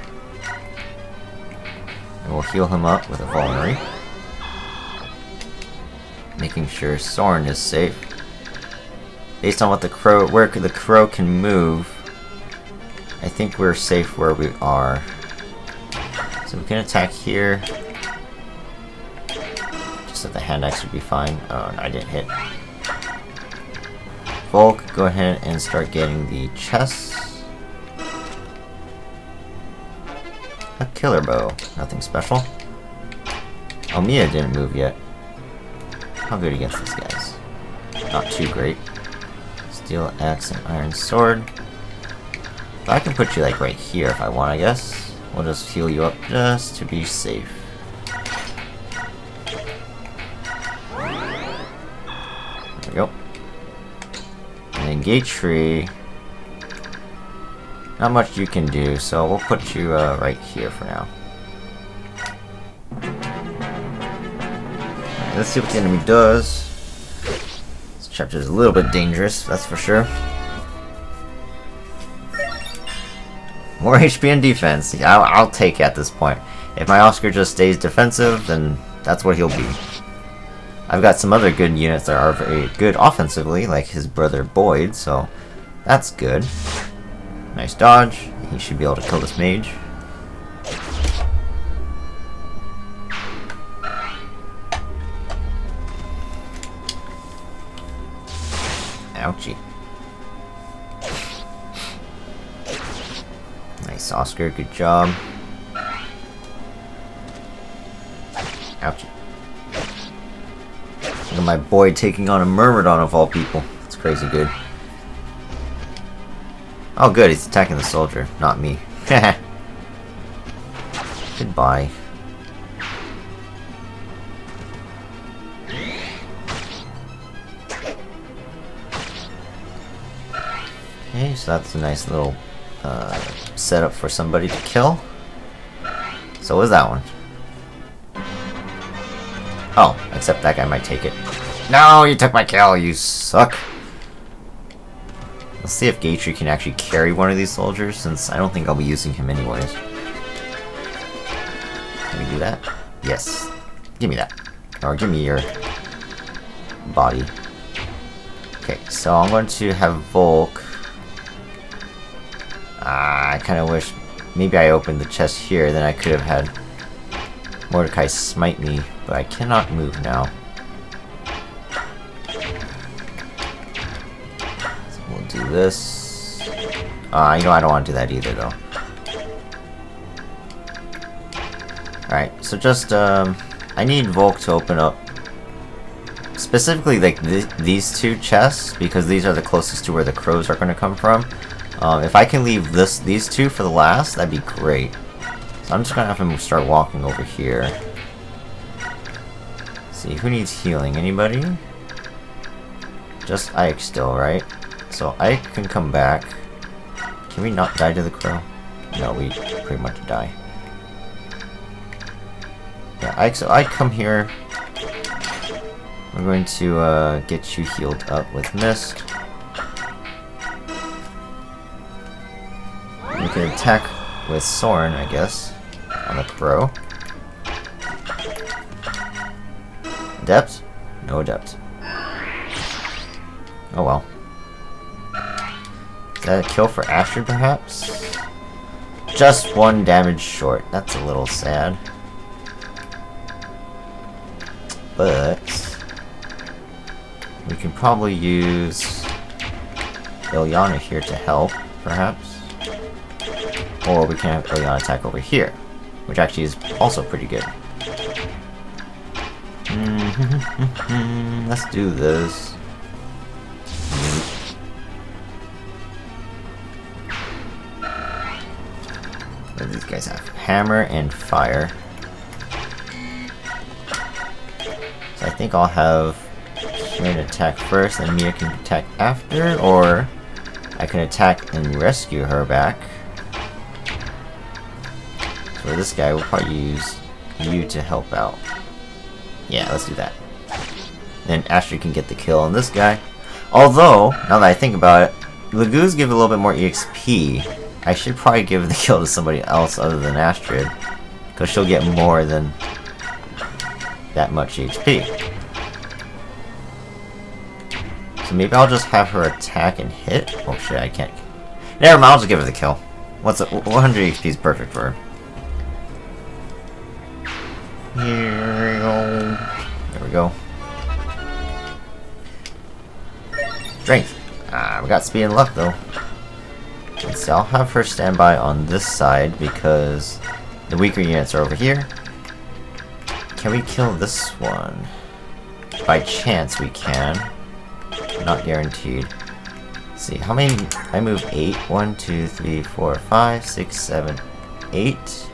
And We'll heal him up with a vulnerary. Making sure Soren is safe. Based on what the crow, where the crow can move, I think we're safe where we are. So we can attack here. Just that the hand axe would be fine. Oh, no, I didn't hit. Volk, go ahead and start getting the chests. A killer bow, nothing special. Oh, Mia didn't move yet. How good against these guys? Not too great. Steel axe and iron sword. But I can put you like right here if I want, I guess. We'll just heal you up just to be safe. There we go. And then gate tree. Not much you can do, so we'll put you right here for now. Right, let's see what the enemy does. This chapter is a little bit dangerous, that's for sure. More HP and defense. Yeah, I'll take it at this point. If my Oscar just stays defensive, then that's what he'll be. I've got some other good units that are very good offensively, like his brother Boyd, so that's good. Nice dodge. He should be able to kill this mage. Ouchie. Nice, Oscar. Good job. Ouchie. Look at my boy taking on a Myrmidon of all people. That's crazy good. Oh good, he's attacking the soldier, not me. Goodbye. Okay, so that's a nice little setup for somebody to kill. So was that one. Oh, except that guy might take it. No, you took my kill, you suck. Let's see if Gatry can actually carry one of these soldiers, since I don't think I'll be using him anyways. Can we do that? Yes. Give me that. Or give me your body. Okay, so I'm going to have Volk. I kind of wish maybe I opened the chest here, then I could have had Mordecai smite me, but I cannot move now. So we'll do this. You know, I don't want to do that either, though. Alright, so just, I need Volk to open up specifically like these two chests, because these are the closest to where the crows are going to come from. If I can leave these two for the last, that'd be great. So I'm just going to have him start walking over here. Let's see, who needs healing? Anybody? Just Ike still, right? So Ike can come back. Can we not die to the crow? No, we pretty much die. Yeah, Ike, so Ike come here. We're going to get you healed up with Mist. We can attack with Soren, I guess, on the crow. Depth? No depth. Oh well. Is that a kill for Astrid, perhaps? Just one damage short. That's a little sad. But we can probably use Ilyana here to help, perhaps. Or we can have Ilyana attack over here, which actually is also pretty good. Let's do this. What do these guys have? Hammer and fire. So I think I'll have Kieran attack first, and Mia can attack after, or I can attack and rescue her back. So this guy will probably use you to help out. Yeah, let's do that. Then Astrid can get the kill on this guy. Although, now that I think about it, Lagoos give a little bit more EXP. I should probably give the kill to somebody else other than Astrid. because she'll get more than that much HP. So maybe I'll just have her attack and hit. Oh shit, I can't. Never mind, I'll just give her the kill. 100 HP is perfect for her. Here we go. There we go. Strength. We got speed and luck though. Let's see, I'll have her stand by on this side because the weaker units are over here. Can we kill this one? By chance we can. Not guaranteed. Let's see, how many? I move 8. 1, 2, 3, 4, 5, 6, 7, 8.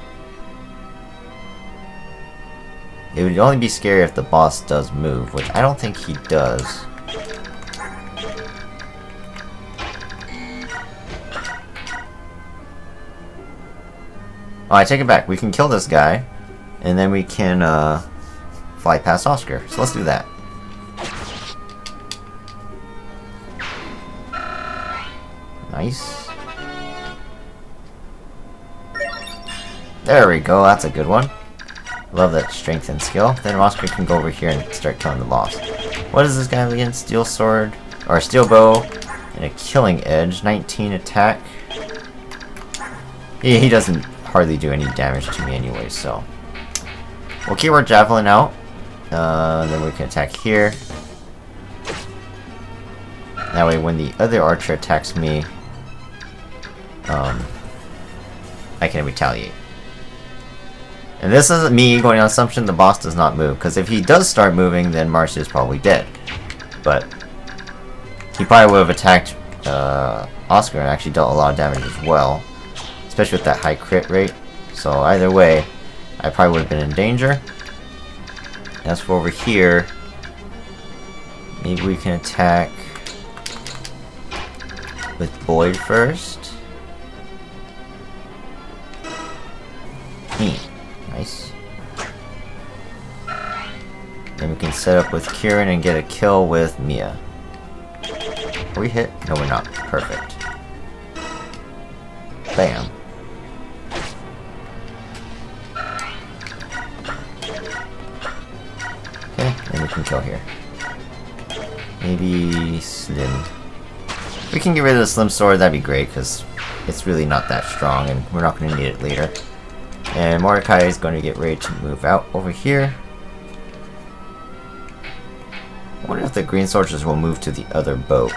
It would only be scary if the boss does move, which I don't think he does. Oh, I take it back. We can kill this guy, and then we can fly past Oscar. So let's do that. Nice. There we go. That's a good one. Love that strength and skill. Then Oscar can go over here and start killing the boss. What is this guy again? Steel sword or steel bow and a killing edge. 19 attack. He doesn't hardly do any damage to me anyway, so we'll keep our javelin out. Then we can attack here. That way when the other archer attacks me, I can retaliate. And this isn't me going on assumption the boss does not move, because if he does start moving, then Marcia is probably dead. But he probably would have attacked Oscar and actually dealt a lot of damage as well, especially with that high crit rate. So either way, I probably would have been in danger. As for over here, maybe we can attack with Boyd first. Nice. Then we can set up with Kieran and get a kill with Mia. Are we hit? No, we're not. Perfect. Bam. Okay, then we can kill here. Maybe Slim. If we can get rid of the Slim Sword, that'd be great, because it's really not that strong, and we're not going to need it later. And Mordecai is going to get ready to move out over here. I wonder if the green soldiers will move to the other boat.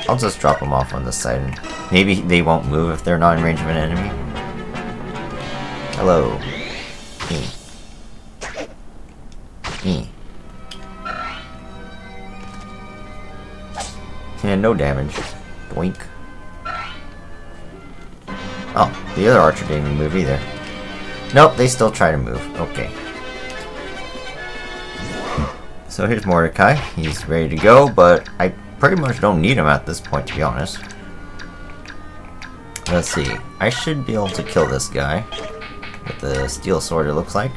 I'll just drop them off on this side, and maybe they won't move if they're not in range of an enemy. Hello. And no damage. Doink. Oh, the other archer didn't even move either. Nope, they still try to move. Okay. So here's Mordecai. He's ready to go, but I pretty much don't need him at this point, to be honest. Let's see. I should be able to kill this guy with the steel sword, it looks like.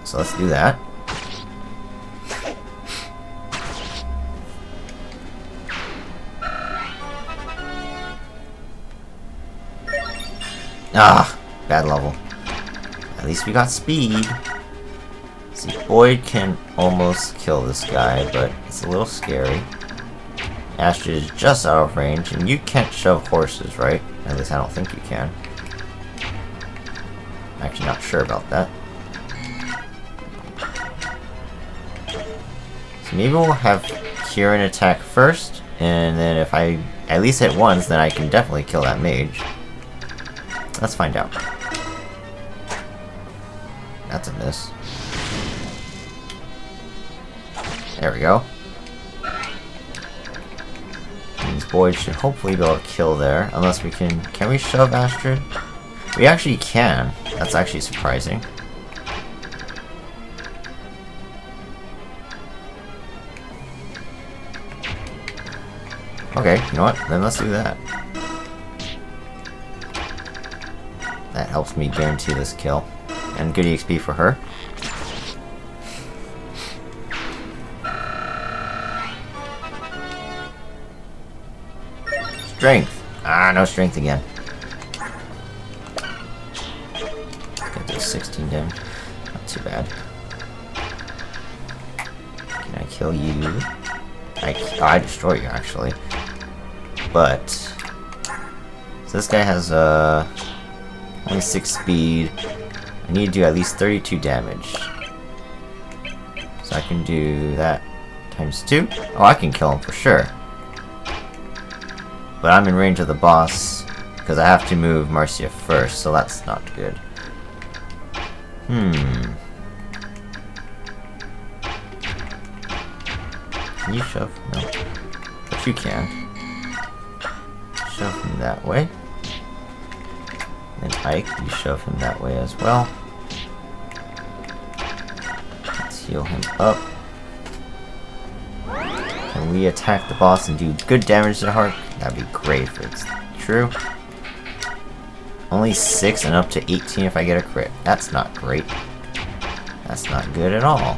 So let's do that. Ah, bad level. At least we got speed. See, Boyd can almost kill this guy, but it's a little scary. Astrid is just out of range, and you can't shove horses, right? At least I don't think you can. I'm actually not sure about that. So maybe we'll have Kieran attack first, and then if I at least hit once, then I can definitely kill that mage. Let's find out. That's a miss. There we go. These boys should hopefully be able to kill there, unless we can... Can we shove Astrid? We actually can. That's actually surprising. Okay, you know what? Then let's do that. That helps me guarantee this kill. And good EXP for her. Strength. Ah, no strength again. Get those 16 damage. Not too bad. Can I kill you? I destroy you, actually. But... So this guy has, only 6 speed. I need to do at least 32 damage. So I can do that times 2. Oh, I can kill him for sure. But I'm in range of the boss, because I have to move Marcia first, so that's not good. Can you shove? No. But you can. Shove him that way. And Ike, you shove him that way as well. Let's heal him up. Can we attack the boss and do good damage to the heart? That'd be great if it's true. Only 6 and up to 18 if I get a crit. That's not great. That's not good at all.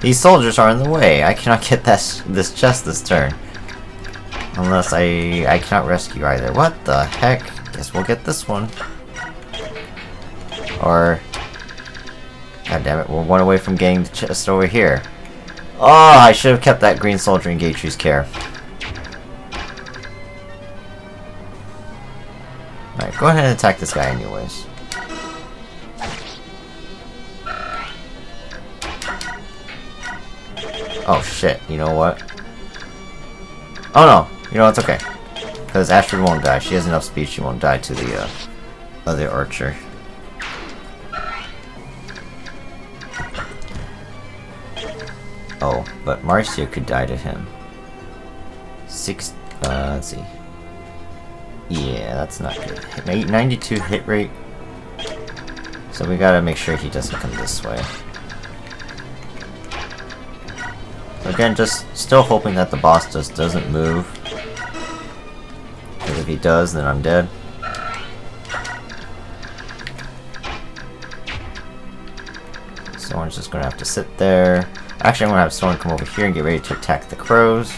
These soldiers are in the way. I cannot get this chest this turn. Unless I cannot rescue either. What the heck? Guess we'll get this one. Or... God damn it, we're one away from getting the chest over here. Oh, I should have kept that green soldier in Gatry's care. Alright, go ahead and attack this guy anyways. Oh shit, you know what? Oh no, you know it's okay. Because Astrid won't die. She has enough speed, she won't die to the other archer. Oh, but Marcia could die to him. Let's see. Yeah, that's not good. 92 hit rate. So we gotta make sure he doesn't come this way. So again, just still hoping that the boss just doesn't move. Because if he does, then I'm dead. Someone's just gonna have to sit there. Actually, I'm gonna have someone come over here and get ready to attack the crows.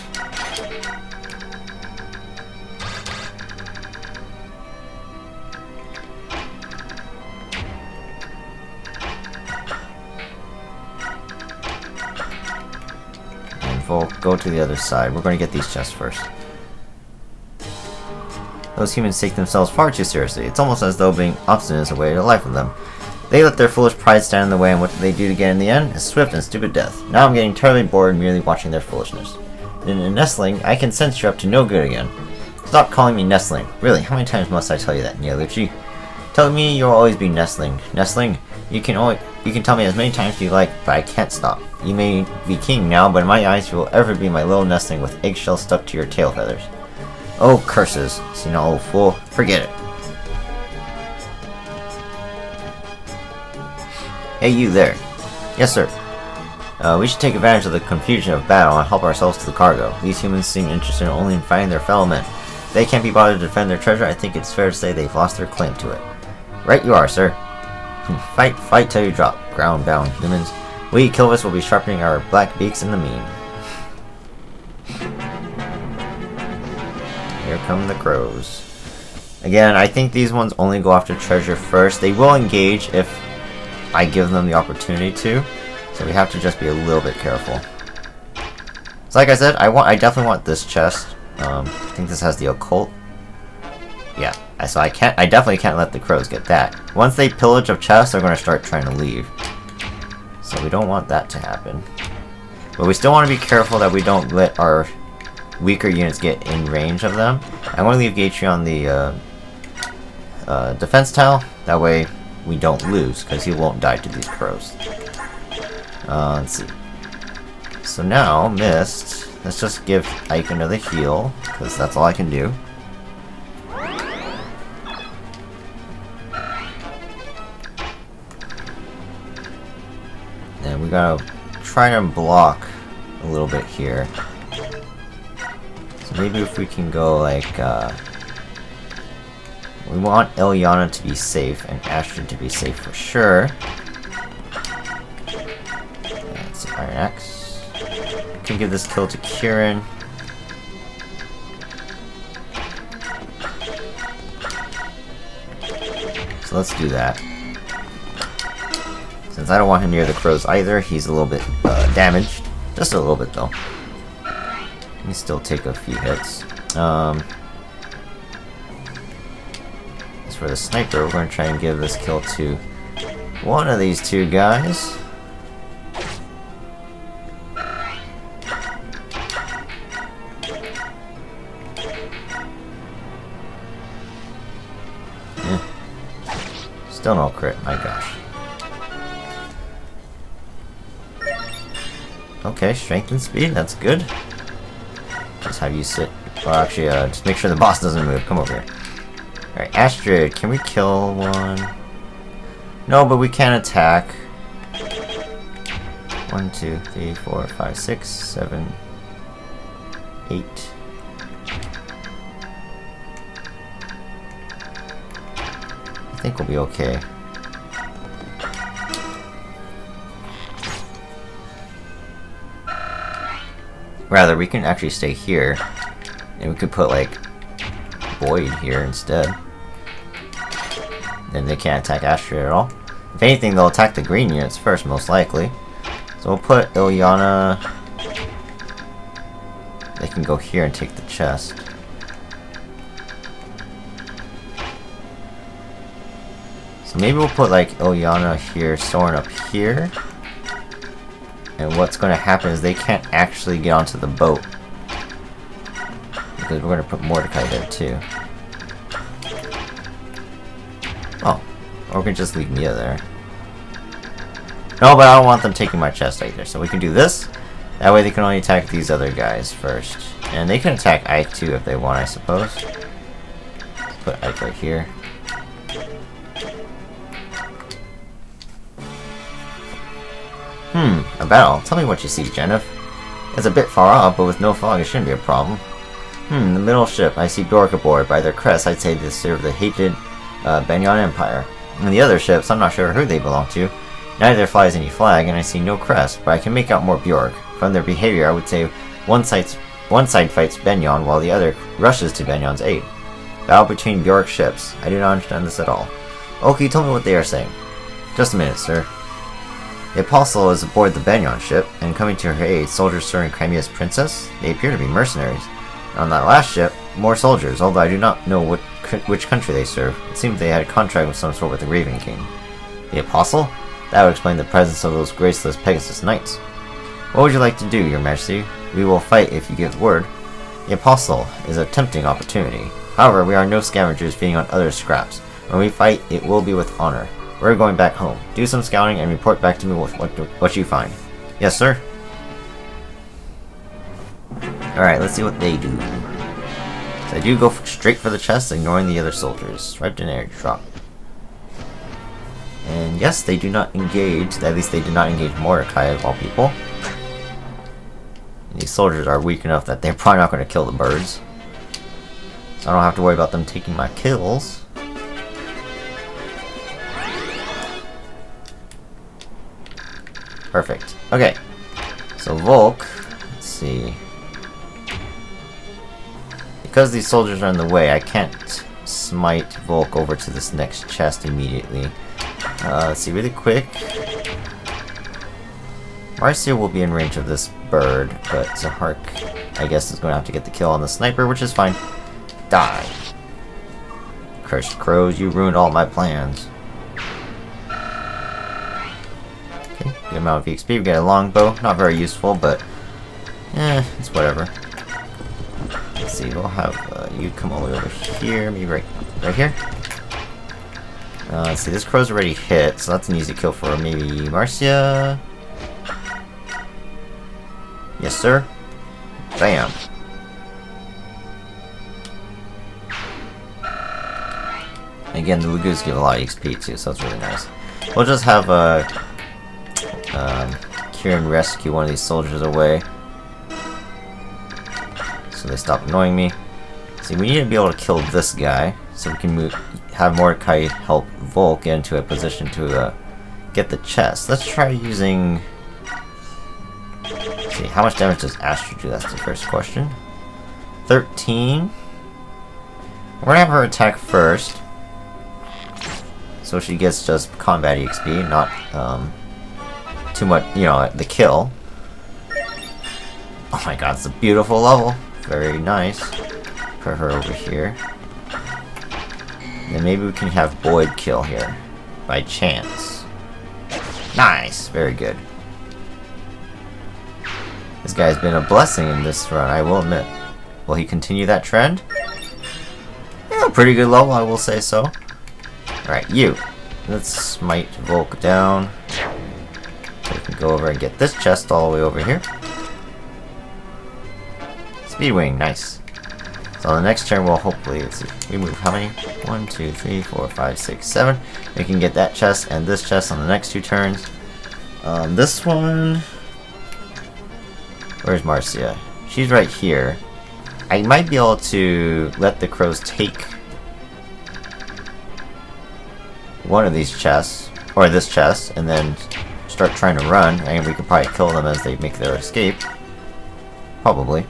And we'll go to the other side. We're gonna get these chests first. Those humans take themselves far too seriously. It's almost as though being obstinate is a way to life of them. They let their foolish pride stand in the way, and what do they do to get in the end? A swift and stupid death. Now I'm getting terribly bored merely watching their foolishness. In a nestling, I can sense you're up to no good again. Stop calling me nestling. Really, how many times must I tell you that, Nialuchi? Tell me you'll always be nestling. Nestling? You can tell me as many times as you like, but I can't stop. You may be king now, but in my eyes you will ever be my little nestling with eggshells stuck to your tail feathers. Oh, curses. See now, old fool. Forget it. Hey, you there. Yes, sir. We should take advantage of the confusion of battle and help ourselves to the cargo. These humans seem interested only in fighting their fellow men. If they can't be bothered to defend their treasure, I think it's fair to say they've lost their claim to it. Right you are, sir. Fight till you drop, ground-bound humans. We, Kilvis, will be sharpening our black beaks in the mean. Here come the crows. Again, I think these ones only go after treasure first. They will engage if I give them the opportunity to, so we have to just be a little bit careful. So like I said, I definitely want this chest. I think this has the occult. Yeah, so I definitely can't let the crows get that. Once they pillage of chests, they're going to start trying to leave. So we don't want that to happen. But we still want to be careful that we don't let our weaker units get in range of them. I'm going to leave Gatry on the defense tile. That way we don't lose, because he won't die to these crows. Let's see. So now, Mist, let's just give Ike another heal, because that's all I can do. And we gotta try to block a little bit here. So maybe if we can go like, we want Ilyana to be safe and Astrid to be safe for sure. Let's see, Iron Axe. Can give this kill to Kieran. So let's do that. Since I don't want him near the crows either, he's a little bit damaged. Just a little bit though. He can still take a few hits. As for the sniper, we're going to try and give this kill to one of these two guys. Still no crit, my gosh. Okay, strength and speed, that's good. Just have you sit. Or actually, just make sure the boss doesn't move. Come over here. Alright, Astrid, can we kill one? No, but we can attack. 1, 2, 3, 4, 5, 6, 7, 8. I think we'll be okay. Rather, we can actually stay here, and we could put like Void here instead. Then they can't attack Astrid at all. If anything, they'll attack the green units first, most likely. So we'll put Ilyana. They can go here and take the chest. So maybe we'll put like Ilyana here, Soren up here. And what's going to happen is they can't actually get onto the boat. Because we're going to put Mordecai there too. Oh, or we can just leave Mia there. No, but I don't want them taking my chest either. So we can do this. That way they can only attack these other guys first. And they can attack Ike too if they want, I suppose. Let's put Ike right here. A battle. Tell me what you see, Jennifer. It's a bit far off, but with no fog it shouldn't be a problem. The middle ship. I see Bjork aboard. By their crest, I'd say they serve the hated Benyon Empire. And the other ships, I'm not sure who they belong to. Neither flies any flag, and I see no crest, but I can make out more Bjork. From their behavior, I would say one side fights Benyon, while the other rushes to Benyon's aid. Battle between Bjork ships. I do not understand this at all. Okay, tell me what they are saying. Just a minute, sir. The Apostle is aboard the Benyon ship, and coming to her aid, soldiers serving Crimea's princess. They appear to be mercenaries. And on that last ship, more soldiers, although I do not know which country they serve. It seems they had a contract of some sort with the Raven King. The Apostle? That would explain the presence of those graceless Pegasus Knights. What would you like to do, Your Majesty? We will fight if you give the word. The Apostle is a tempting opportunity. However, we are no scavengers feeding on other scraps. When we fight, it will be with honor. We're going back home. Do some scouting and report back to me with what you find. Yes, sir. Alright, let's see what they do. So I do go straight for the chest, ignoring the other soldiers. Swiped an airdrop. And yes, they do not engage. At least they did not engage Mordecai of all people. And these soldiers are weak enough that they're probably not going to kill the birds. So I don't have to worry about them taking my kills. Perfect. Okay. So Volk, let's see. Because these soldiers are in the way, I can't smite Volk over to this next chest immediately. Let's see, really quick. Marcia will be in range of this bird, but Zahark, I guess, is going to have to get the kill on the sniper, which is fine. Die. Cursed crows, you ruined all my plans. Okay, good amount of EXP. We get a longbow. Not very useful, but it's whatever. Let's see, we'll have you come all the way over here. Maybe right here. Let's see, this crow's already hit, so that's an easy kill for maybe Marcia. Yes, sir. Bam. Again, the Lagoos give a lot of XP too, so that's really nice. We'll just have Kieran rescue one of these soldiers away, so they stop annoying me. See, we need to be able to kill this guy, so we can have Mordecai help Volk get into a position to get the chest. Let's try using... Let's see, how much damage does Astrid do? That's the first question. 13. We're gonna have her attack first. so she gets just combat XP, not too much, you know, the kill. Oh my god, it's a beautiful level. Very nice. Put her over here. And then maybe we can have Boyd kill here. By chance. Nice! Very good. This guy's been a blessing in this run, I will admit. Will he continue that trend? Yeah, pretty good level, I will say so. Alright, you. Let's smite Volk down. So we can go over and get this chest all the way over here. Speedwing, nice. So on the next turn we'll hopefully, let's see, we move how many? 1, 2, 3, 4, 5, 6, 7. We can get that chest and this chest on the next 2 turns. This one... Where's Marcia? She's right here. I might be able to let the crows take one of these chests, or this chest, and then start trying to run, and we could probably kill them as they make their escape. Probably.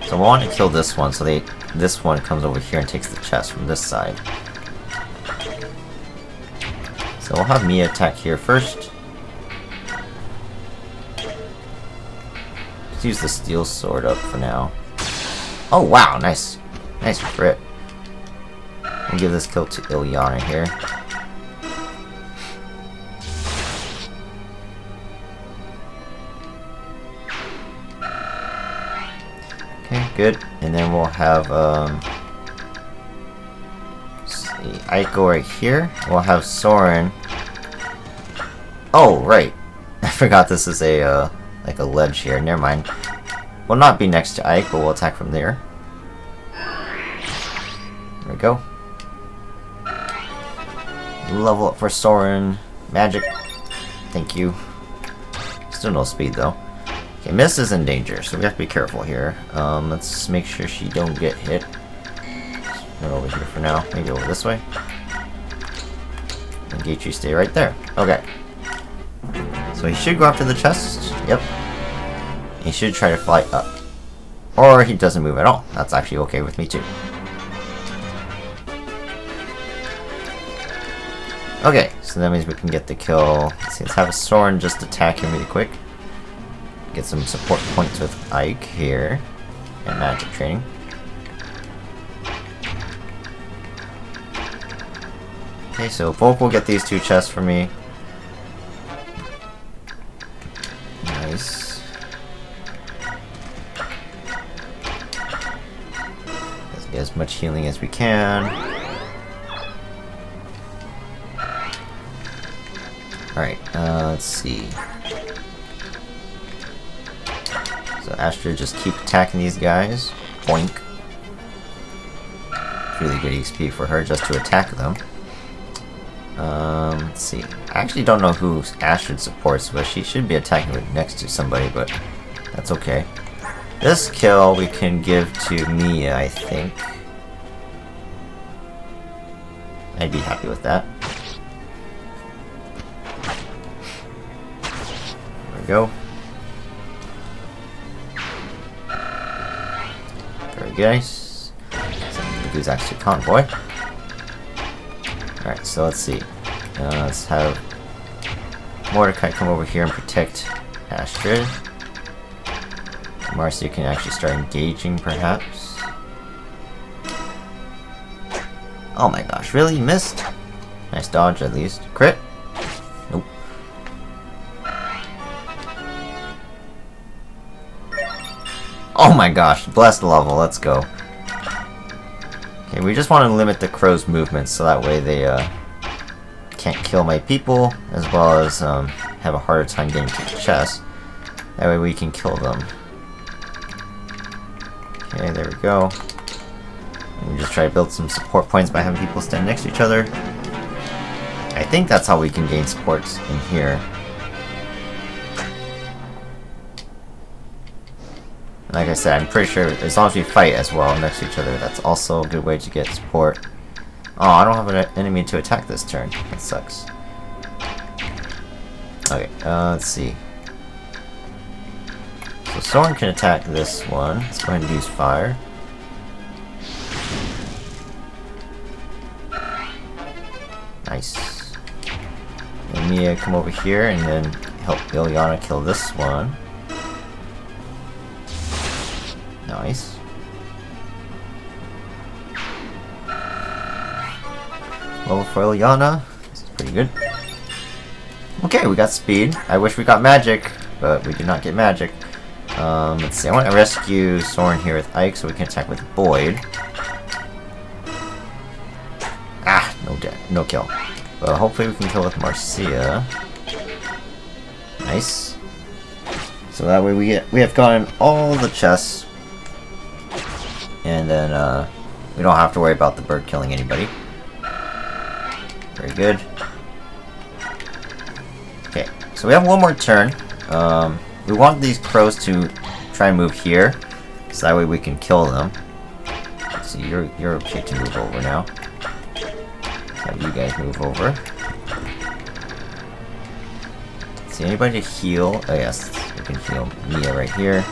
So I want to kill this one, so this one comes over here and takes the chest from this side. So we'll have Mia attack here first. Let's use the steel sword up for now. Oh wow, nice. Nice crit. We'll give this kill to Ilyana here. Okay, good. And then we'll have Aiko right here. We'll have Soren. Oh, right. I forgot this is a like a ledge here. Never mind. We'll not be next to Ike, but we'll attack from there. There we go. Level up for Soren. Magic. Thank you. Still no speed though. Okay, Miss is in danger, so we have to be careful here. Let's make sure she don't get hit. Run over here for now. Maybe over this way. And Gaethje stay right there. Okay. So he should go after the chest. Yep. He should try to fly up. Or he doesn't move at all. That's actually okay with me too. Okay, so that means we can get the kill. Let's see, let's have a Soren just attack him really quick. Get some support points with Ike here. And magic training. Okay, so Volk will get these 2 chests for me. Nice. Let's get as much healing as we can. Alright, let's see. So Astra just keep attacking these guys. Boink. Really good XP for her just to attack them. Let's see. I actually don't know who Astrid supports, but she should be attacking next to somebody, but that's okay. This kill we can give to Mia, I think. I'd be happy with that. There we go. Very nice. Send the Guzaks to convoy. Alright, so let's see. Let's have Mordecai come over here and protect Astrid. Marcia can actually start engaging, perhaps. Oh my gosh, really? You missed? Nice dodge, at least. Crit? Nope. Oh my gosh, blessed level, let's go. Okay, we just want to limit the crow's movements so that way they can't kill my people, as well as have a harder time getting to the chest. That way we can kill them. Okay, there we go. And we just try to build some support points by having people stand next to each other. I think that's how we can gain supports in here. Like I said, I'm pretty sure as long as we fight as well next to each other, that's also a good way to get support. Oh, I don't have an enemy to attack this turn. That sucks. Okay, let's see. So Soren can attack this one. Let's go ahead and use fire. Nice. And Mia come over here and then help Ilyana kill this one. Nice. Level for Ilyana. This is pretty good. Okay, we got speed. I wish we got magic, but we did not get magic. Let's see. I want to rescue Soren here with Ike so we can attack with Boyd. Ah, no kill. But hopefully we can kill with Marcia. Nice. So that way we have gotten all the chests, and then we don't have to worry about the bird killing anybody. Very good. Okay, so we have one more turn. We want these crows to try and move here, so that way we can kill them. Let's see, you're okay to move over now. Have you guys move over. See anybody to heal? Oh yes, we can heal Mia right here.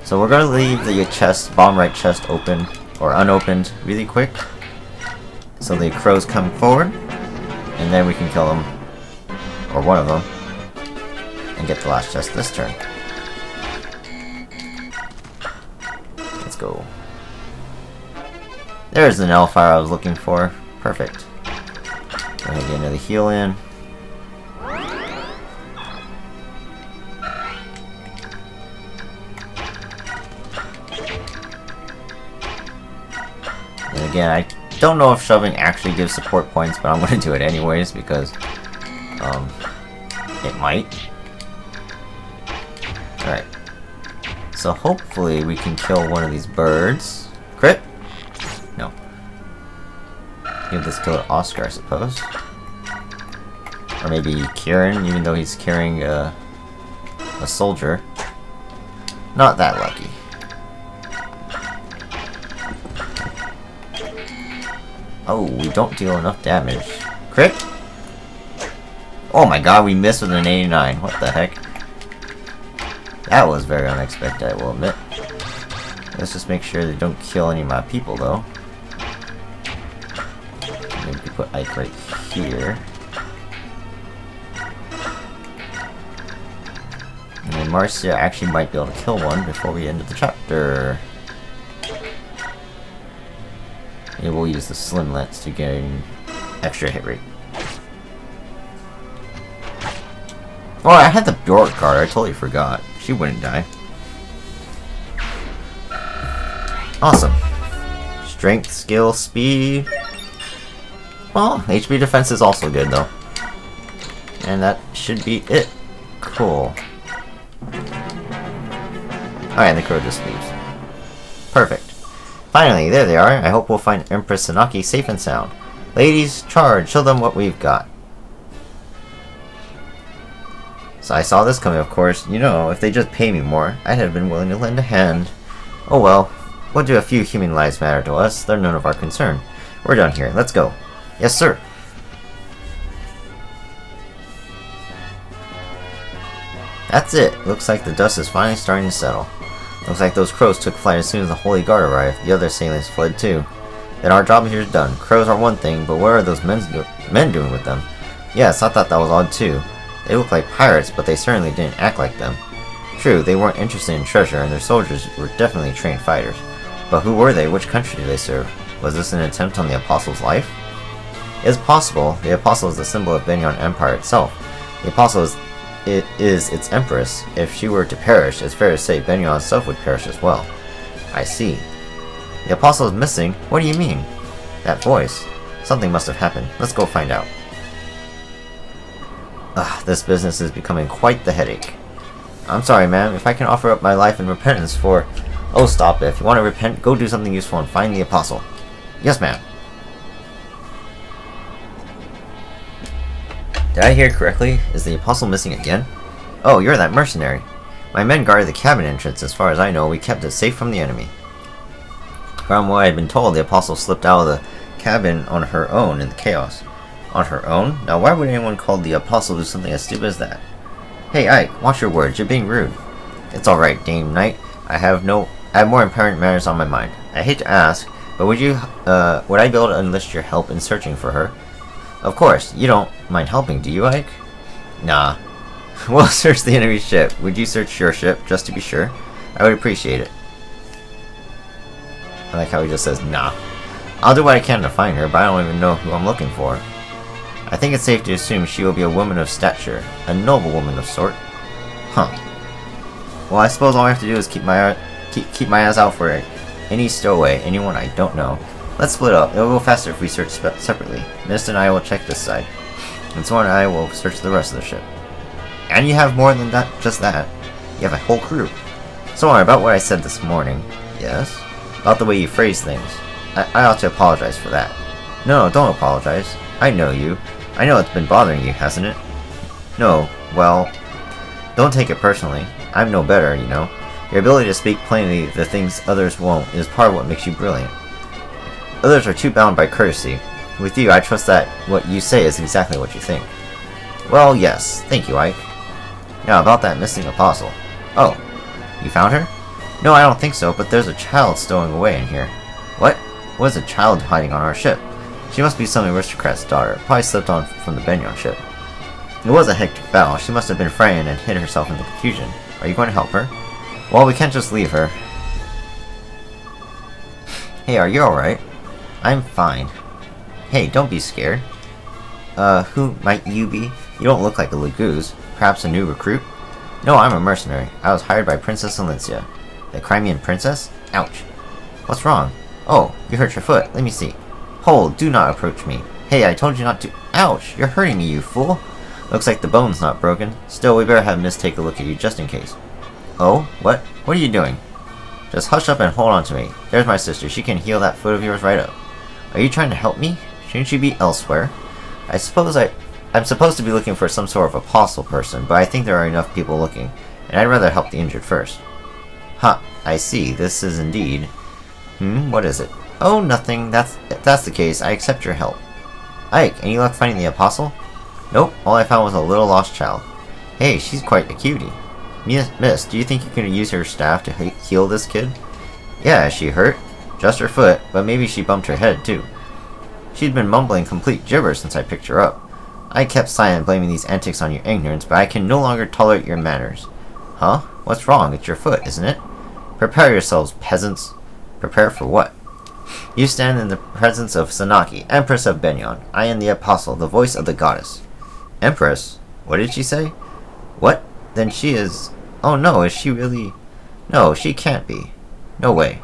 So we're gonna leave the chest, bottom right chest open or unopened really quick, so the crows come forward, and then we can kill them, or one of them, and get the last chest this turn. Let's go. There's the Nullifier I was looking for. Perfect. Go ahead and get another heal in. And again, I don't know if shoving actually gives support points, but I'm going to do it anyways because it might. Alright. So hopefully we can kill one of these birds. Crit? No. Give this killer Oscar, I suppose. Or maybe Kieran, even though he's carrying a soldier. Not that lucky. Oh, we don't deal enough damage. Crit? Oh my god, we missed with an 89. What the heck? That was very unexpected, I will admit. Let's just make sure they don't kill any of my people, though. Maybe put Ike right here. And then Marcia actually might be able to kill one before we end the chapter. Maybe we'll use the Slim Lance to gain extra hit rate. Oh, I had the Bjork card. I totally forgot. She wouldn't die. Awesome. Strength, skill, speed. Well, HP defense is also good, though. And that should be it. Cool. Alright, and the crow just leaves. Perfect. Finally, there they are. I hope we'll find Empress Sanaki safe and sound. Ladies, charge! Show them what we've got. So I saw this coming, of course. You know, if they just pay me more, I'd have been willing to lend a hand. Oh well. What do a few human lives matter to us? They're none of our concern. We're done here. Let's go. Yes, sir. That's it. Looks like the dust is finally starting to settle. Looks like those crows took flight as soon as the Holy Guard arrived. The other assailants fled too. Then our job here is done. Crows are one thing, but what are those men doing with them? Yes, I thought that was odd too. They look like pirates, but they certainly didn't act like them. True, they weren't interested in treasure, and their soldiers were definitely trained fighters. But who were they? Which country did they serve? Was this an attempt on the Apostle's life? It is possible. The Apostle is the symbol of Benyon Empire itself. The Apostle is its empress. If she were to perish, it's fair to say Benyon itself would perish as well. I see. The Apostle is missing? What do you mean? That voice. Something must have happened. Let's go find out. This business is becoming quite the headache. I'm sorry, ma'am. If I can offer up my life in repentance for... Oh, stop it. If you want to repent, go do something useful and find the Apostle. Yes, ma'am. Did I hear correctly? Is the Apostle missing again? Oh, you're that mercenary. My men guarded the cabin entrance. As far as I know, we kept it safe from the enemy. From what I've been told, the Apostle slipped out of the cabin on her own in the chaos. On her own? Now why would anyone call the Apostle do something as stupid as that? Hey Ike, watch your words, you're being rude. It's alright, Dame Knight. I have more important matters on my mind. I hate to ask, but would I be able to enlist your help in searching for her? Of course, you don't mind helping, do you, Ike? Nah. We'll search the enemy ship. Would you search your ship, just to be sure? I would appreciate it. I like how he just says, nah. I'll do what I can to find her, but I don't even know who I'm looking for. I think it's safe to assume she will be a woman of stature. A noble woman of sort. Huh. Well, I suppose all I have to do is keep my eyes out for any stowaway, anyone I don't know. Let's split up. It'll go faster if we search separately. Mist and I will check this side, and Swan and I will search the rest of the ship. And you have more than that, just that. You have a whole crew. Swan, about what I said this morning. Yes? About the way you phrase things. I ought to apologize for that. No, don't apologize. I know you. I know it's been bothering you, hasn't it? No, well, don't take it personally. I'm no better, you know. Your ability to speak plainly the things others won't is part of what makes you brilliant. Others are too bound by courtesy. With you, I trust that what you say is exactly what you think. Well, yes. Thank you, Ike. Now, about that missing apostle. Oh, you found her? No, I don't think so, but there's a child stowing away in here. What? What is a child hiding on our ship? She must be some aristocrat's daughter. Probably slipped on from the Benyon ship. It was a hectic battle. She must have been frightened and hid herself in the confusion. Are you going to help her? Well, we can't just leave her. Hey, are you alright? I'm fine. Hey, don't be scared. Who might you be? You don't look like a Laguz. Perhaps a new recruit? No, I'm a mercenary. I was hired by Princess Alencia. The Crimean princess? Ouch. What's wrong? Oh, you hurt your foot. Let me see. Hold, do not approach me. Hey, I told you not to— Ouch! You're hurting me, you fool! Looks like the bone's not broken. Still, we better have Miss take a look at you just in case. Oh? What? What are you doing? Just hush up and hold on to me. There's my sister. She can heal that foot of yours right up. Are you trying to help me? Shouldn't you be elsewhere? I suppose I'm supposed to be looking for some sort of apostle person, but I think there are enough people looking, and I'd rather help the injured first. Huh, I see. This is indeed— what is it? Oh, nothing. If that's the case, I accept your help. Ike, any luck finding the apostle? Nope, all I found was a little lost child. Hey, she's quite a cutie. Miss, do you think you can use her staff to heal this kid? Yeah, is she hurt? Just her foot, but maybe she bumped her head too. She'd been mumbling complete gibberish since I picked her up. I kept silent, blaming these antics on your ignorance, but I can no longer tolerate your manners. Huh? What's wrong? It's your foot, isn't it? Prepare yourselves, peasants. Prepare for what? You stand in the presence of Sanaki, Empress of Benyon. I am the Apostle, the voice of the goddess. Empress? What did she say? What? Then she is— Oh no, is she really— No, she can't be. No way.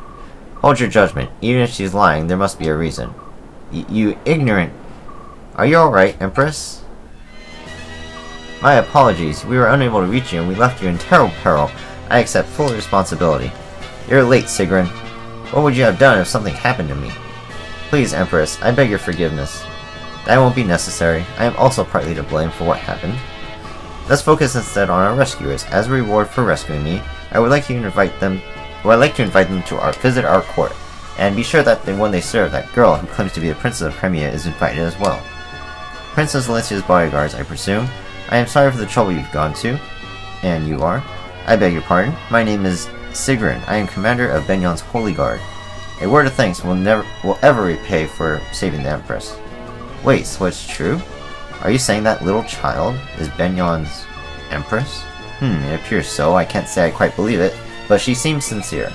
Hold your judgment. Even if she's lying, there must be a reason. You ignorant— Are you alright, Empress? My apologies. We were unable to reach you and we left you in terrible peril. I accept full responsibility. You're late, Sigrun. What would you have done if something happened to me? Please, Empress, I beg your forgiveness. That won't be necessary. I am also partly to blame for what happened. Let's focus instead on our rescuers. As a reward for rescuing me, I would like to invite them to visit our court, and be sure that when they serve, that girl who claims to be the Princess of Crimea is invited as well. Princess Alencia's bodyguards, I presume. I am sorry for the trouble you've gone to. And you are? I beg your pardon. My name is Sigrun. I am commander of Benyon's Holy Guard. A word of thanks will ever repay for saving the Empress. Wait, so it's true? Are you saying that little child is Benyon's Empress? It appears so. I can't say I quite believe it, but she seems sincere.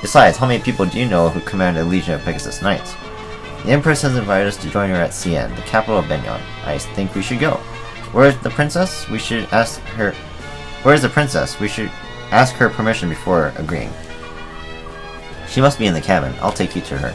Besides, how many people do you know who command a legion of Pegasus Knights? The Empress has invited us to join her at Cien, the capital of Benyon. I think we should go. Where is the princess? We should ask her— Where is the princess? We should ask her permission before agreeing. She must be in the cabin. I'll take you to her.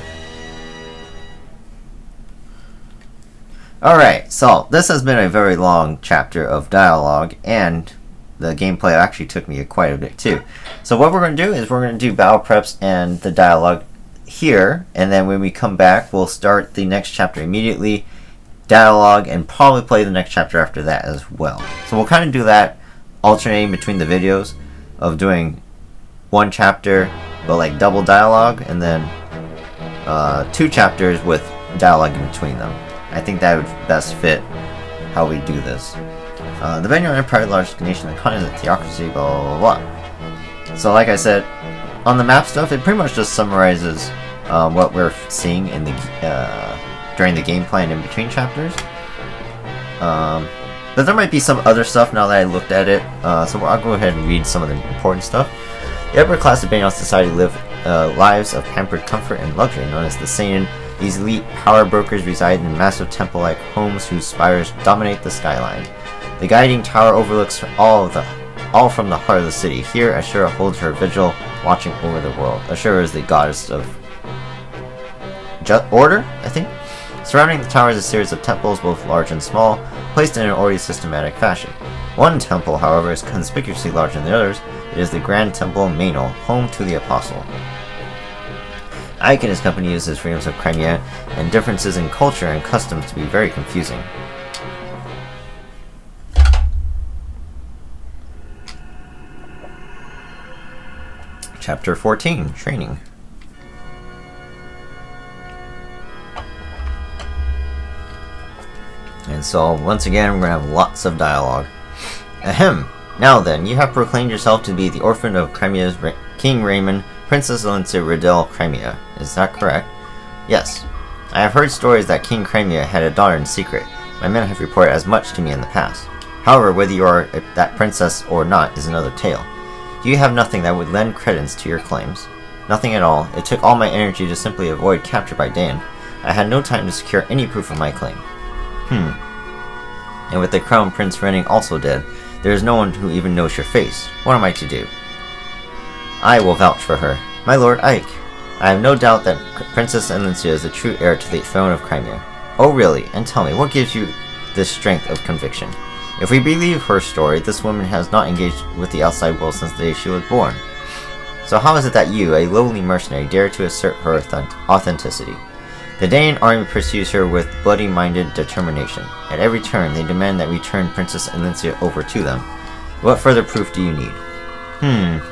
Alright, so this has been a very long chapter of dialogue, and the gameplay actually took me quite a bit too. So what we're going to do is we're going to do battle preps and the dialogue here, and then when we come back we'll start the next chapter immediately, dialogue, and probably play the next chapter after that as well. So we'll kind of do that alternating between the videos of doing one chapter but like double dialogue, and then 2 chapters with dialogue in between them. I think that would best fit how we do this. The Benyon Empire, largest nation, the continent, theocracy, blah blah blah. So like I said, on the map stuff, it pretty much just summarizes what we're seeing in the during the gameplay and in between chapters. But there might be some other stuff now that I looked at it, so I'll go ahead and read some of the important stuff. The upper class of Banyan society live lives of pampered comfort and luxury, known as the Seinen. These elite power brokers reside in massive temple-like homes whose spires dominate the skyline. The guiding tower overlooks all from the heart of the city. Here, Ashura holds her vigil, watching over the world. Ashura is the goddess of order, I think. Surrounding the tower is a series of temples, both large and small, placed in an already systematic fashion. One temple, however, is conspicuously larger than the others. It is the Grand Temple Mainol, home to the Apostle. Ike and his company uses freedoms of Crimea and differences in culture and customs to be very confusing. Chapter 14, Training. And so, once again, we're going to have lots of dialogue. Ahem! Now then, you have proclaimed yourself to be the orphan of Crimea's King Raymond, Princess Valencia Riddell Crimea. Is that correct? Yes. I have heard stories that King Crimea had a daughter in secret. My men have reported as much to me in the past. However, whether you are that princess or not is another tale. You have nothing that would lend credence to your claims. Nothing at all. It took all my energy to simply avoid capture by Dan. I had no time to secure any proof of my claim. And with the Crown Prince Renning also dead, there is no one who even knows your face. What am I to do? I will vouch for her. My lord Ike, I have no doubt that Princess Valencia is the true heir to the throne of Crimea. Oh really? And tell me, what gives you this strength of conviction? If we believe her story, this woman has not engaged with the outside world since the day she was born. So how is it that you, a lowly mercenary, dare to assert her authenticity? The Dayan army pursues her with bloody-minded determination. At every turn, they demand that we turn Princess Valencia over to them. What further proof do you need?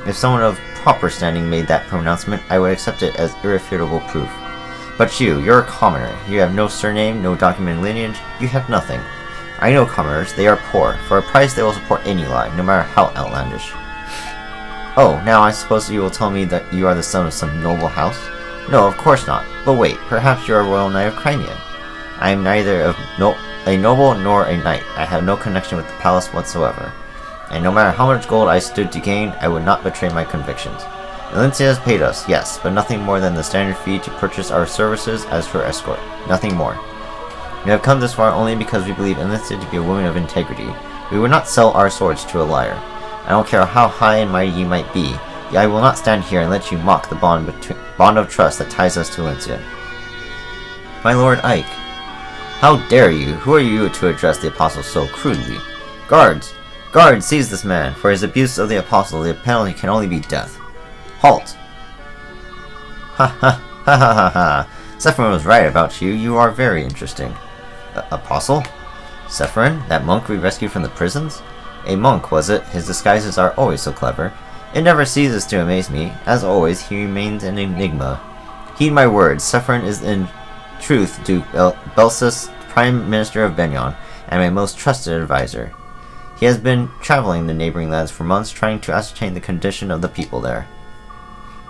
If someone of proper standing made that pronouncement, I would accept it as irrefutable proof. But you're a commoner. You have no surname, no documented lineage, you have nothing. I know commoners, they are poor. For a price they will support any lie, no matter how outlandish. Oh, now I suppose you will tell me that you are the son of some noble house? No, of course not. But wait, perhaps you are a royal knight of Crimea. I am neither a noble nor a knight. I have no connection with the palace whatsoever. And no matter how much gold I stood to gain, I would not betray my convictions. Valencia has paid us, yes, but nothing more than the standard fee to purchase our services as her escort. Nothing more. We have come this far only because we believe Valencia to be a woman of integrity. We would not sell our swords to a liar. I don't care how high and mighty you might be. I will not stand here and let you mock the bond of trust that ties us to Valencia. My lord Ike, how dare you? Who are you to address the Apostle so crudely? Guards! Guards, seize this man. For his abuse of the Apostle, the penalty can only be death. Halt! Ha ha ha ha ha ha! Sephirin was right about you. You are very interesting. Apostle? Sephirin? That monk we rescued from the prisons? A monk, was it? His disguises are always so clever. It never ceases to amaze me. As always, he remains an enigma. Heed my words. Sephirin is in truth Duke Belsus, Prime Minister of Banyan, and my most trusted advisor. He has been traveling the neighboring lands for months, trying to ascertain the condition of the people there.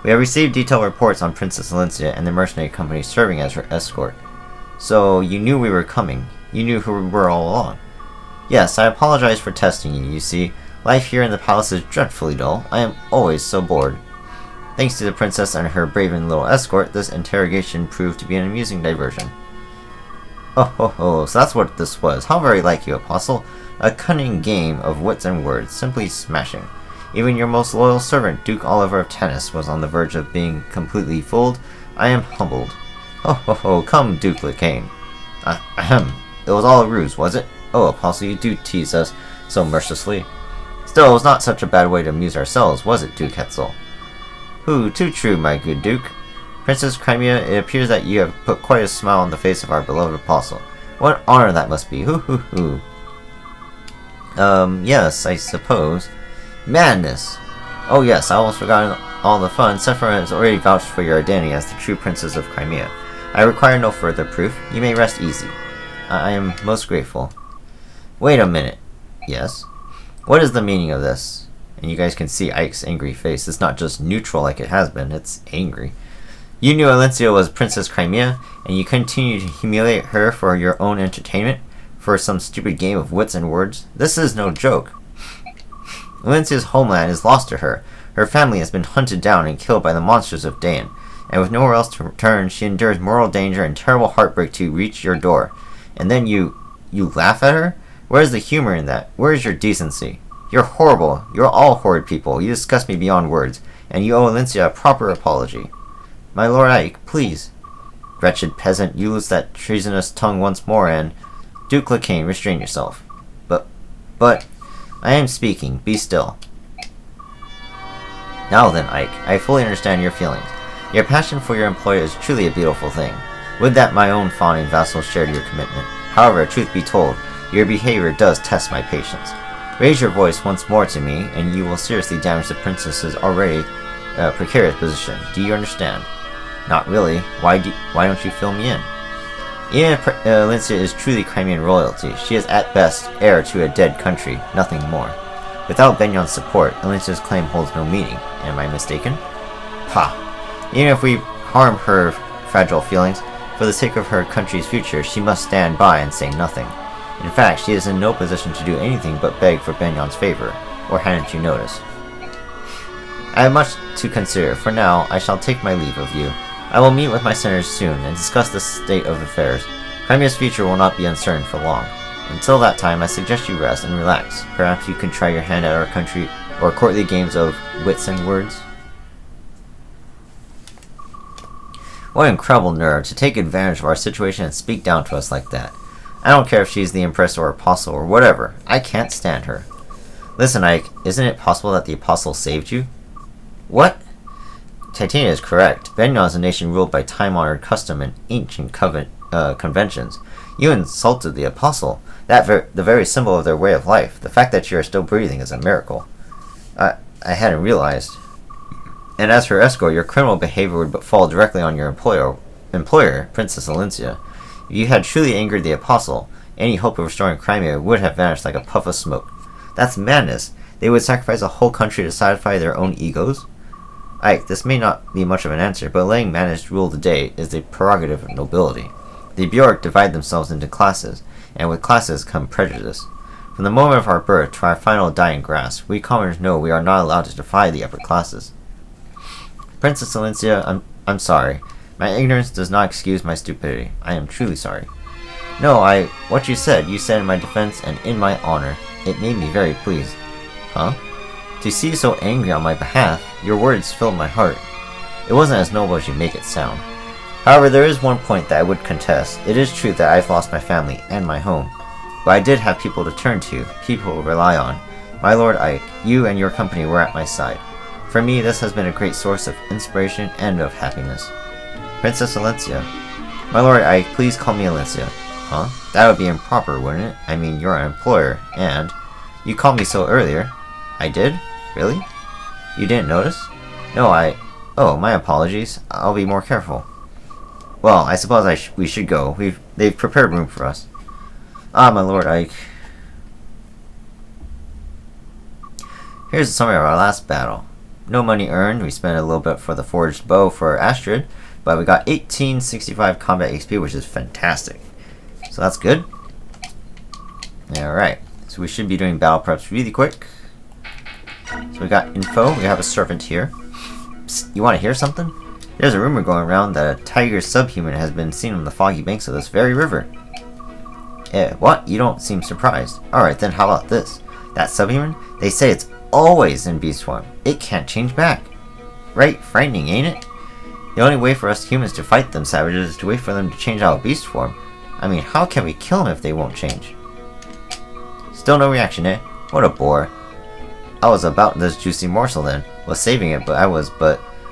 We have received detailed reports on Princess Valencia and the mercenary company serving as her escort. So, you knew we were coming. You knew who we were all along. Yes, I apologize for testing you, you see. Life here in the palace is dreadfully dull. I am always so bored. Thanks to the princess and her brave and little escort, this interrogation proved to be an amusing diversion. Oh ho ho, so that's what this was. How very like you, Apostle. A cunning game of wits and words, simply smashing. Even your most loyal servant, Duke Oliver of Tennis, was on the verge of being completely fooled. I am humbled. Ho ho ho, come, Duke Lecane. Ahem. It was all a ruse, was it? Oh, Apostle, you do tease us so mercilessly. Still, it was not such a bad way to amuse ourselves, was it, Duke Hetzel? Too true, my good Duke. Princess Crimea, it appears that you have put quite a smile on the face of our beloved Apostle. What honor that must be, hoo. Yes, I suppose. Madness! Oh yes, I almost forgot all the fun. Sephirin has already vouched for your identity as the true princess of Crimea. I require no further proof. You may rest easy. I am most grateful. Wait a minute. Yes? What is the meaning of this? And you guys can see Ike's angry face. It's not just neutral like it has been, it's angry. You knew Alencia was Princess Crimea, and you continue to humiliate her for your own entertainment? For some stupid game of wits and words? This is no joke. Alencia's homeland is lost to her. Her family has been hunted down and killed by the monsters of Dain, and with nowhere else to turn, she endures moral danger and terrible heartbreak to reach your door. And then you laugh at her? Where is the humor in that? Where is your decency? You're horrible. You're all horrid people. You disgust me beyond words, and you owe Alencia a proper apology. My Lord Ike, please. Wretched peasant, you lose that treasonous tongue once more, and... Duke Lacane, restrain yourself. But... I am speaking. Be still. Now then, Ike, I fully understand your feelings. Your passion for your employer is truly a beautiful thing. Would that my own fawning vassal shared your commitment. However, truth be told, your behavior does test my patience. Raise your voice once more to me, and you will seriously damage the princess's already precarious position. Do you understand? Not really. Why don't you fill me in? Even if Alencia is truly Crimean royalty, she is at best heir to a dead country, nothing more. Without Benyon's support, Alencia's claim holds no meaning. Am I mistaken? Pah! Even if we harm her fragile feelings, for the sake of her country's future, she must stand by and say nothing. In fact, she is in no position to do anything but beg for Benyon's favor. Or hadn't you noticed? I have much to consider. For now, I shall take my leave of you. I will meet with my senators soon and discuss the state of affairs. Crimea's future will not be uncertain for long. Until that time, I suggest you rest and relax. Perhaps you can try your hand at our country or courtly games of wits and words. What incredible nerve to take advantage of our situation and speak down to us like that. I don't care if she's the Empress or Apostle or whatever. I can't stand her. Listen, Ike, isn't it possible that the Apostle saved you? What? Titania is correct. Benyon is a nation ruled by time-honored custom and ancient conventions. You insulted the Apostle. The very symbol of their way of life. The fact that you are still breathing is a miracle. I hadn't realized. And as for escort, your criminal behavior would fall directly on your employer, Princess Alencia. If you had truly angered the Apostle, any hope of restoring Crimea would have vanished like a puff of smoke. That's madness. They would sacrifice a whole country to satisfy their own egos? Ike, this may not be much of an answer, but letting madness rule the day is the prerogative of nobility. The Bjork divide themselves into classes, and with classes come prejudice. From the moment of our birth to our final dying grasp, we commoners know we are not allowed to defy the upper classes. Princess Alencia, I'm sorry. My ignorance does not excuse my stupidity. I am truly sorry. No, what you said in my defense and in my honor. It made me very pleased. Huh? To see you so angry on my behalf, your words filled my heart. It wasn't as noble as you make it sound. However, there is one point that I would contest. It is true that I've lost my family and my home. But I did have people to turn to, people to rely on. My Lord Ike, you and your company were at my side. For me, this has been a great source of inspiration and of happiness. Princess Alencia. My Lord Ike, please call me Alencia. Huh? That would be improper, wouldn't it? I mean, you're an employer, and... You called me so earlier. I did? Really? You didn't notice? No, Oh, my apologies. I'll be more careful. Well, I suppose we should go. They've prepared room for us. Ah, my Lord Ike. Here's a summary of our last battle. No money earned. We spent a little bit for the forged bow for Astrid, but we got 1865 combat XP, which is fantastic. So that's good. Alright, so we should be doing battle preps really quick. So we got info. We have a servant here. Psst, you want to hear something? There's a rumor going around that a tiger subhuman has been seen on the foggy banks of this very river. What? You don't seem surprised. Alright, then how about this? That subhuman? They say it's always in beast form. It can't change back. Right? Frightening, ain't it? The only way for us humans to fight them savages is to wait for them to change out of beast form. I mean, how can we kill them if they won't change? Still no reaction, eh? What a bore. I was about this juicy morsel then. Was saving it, but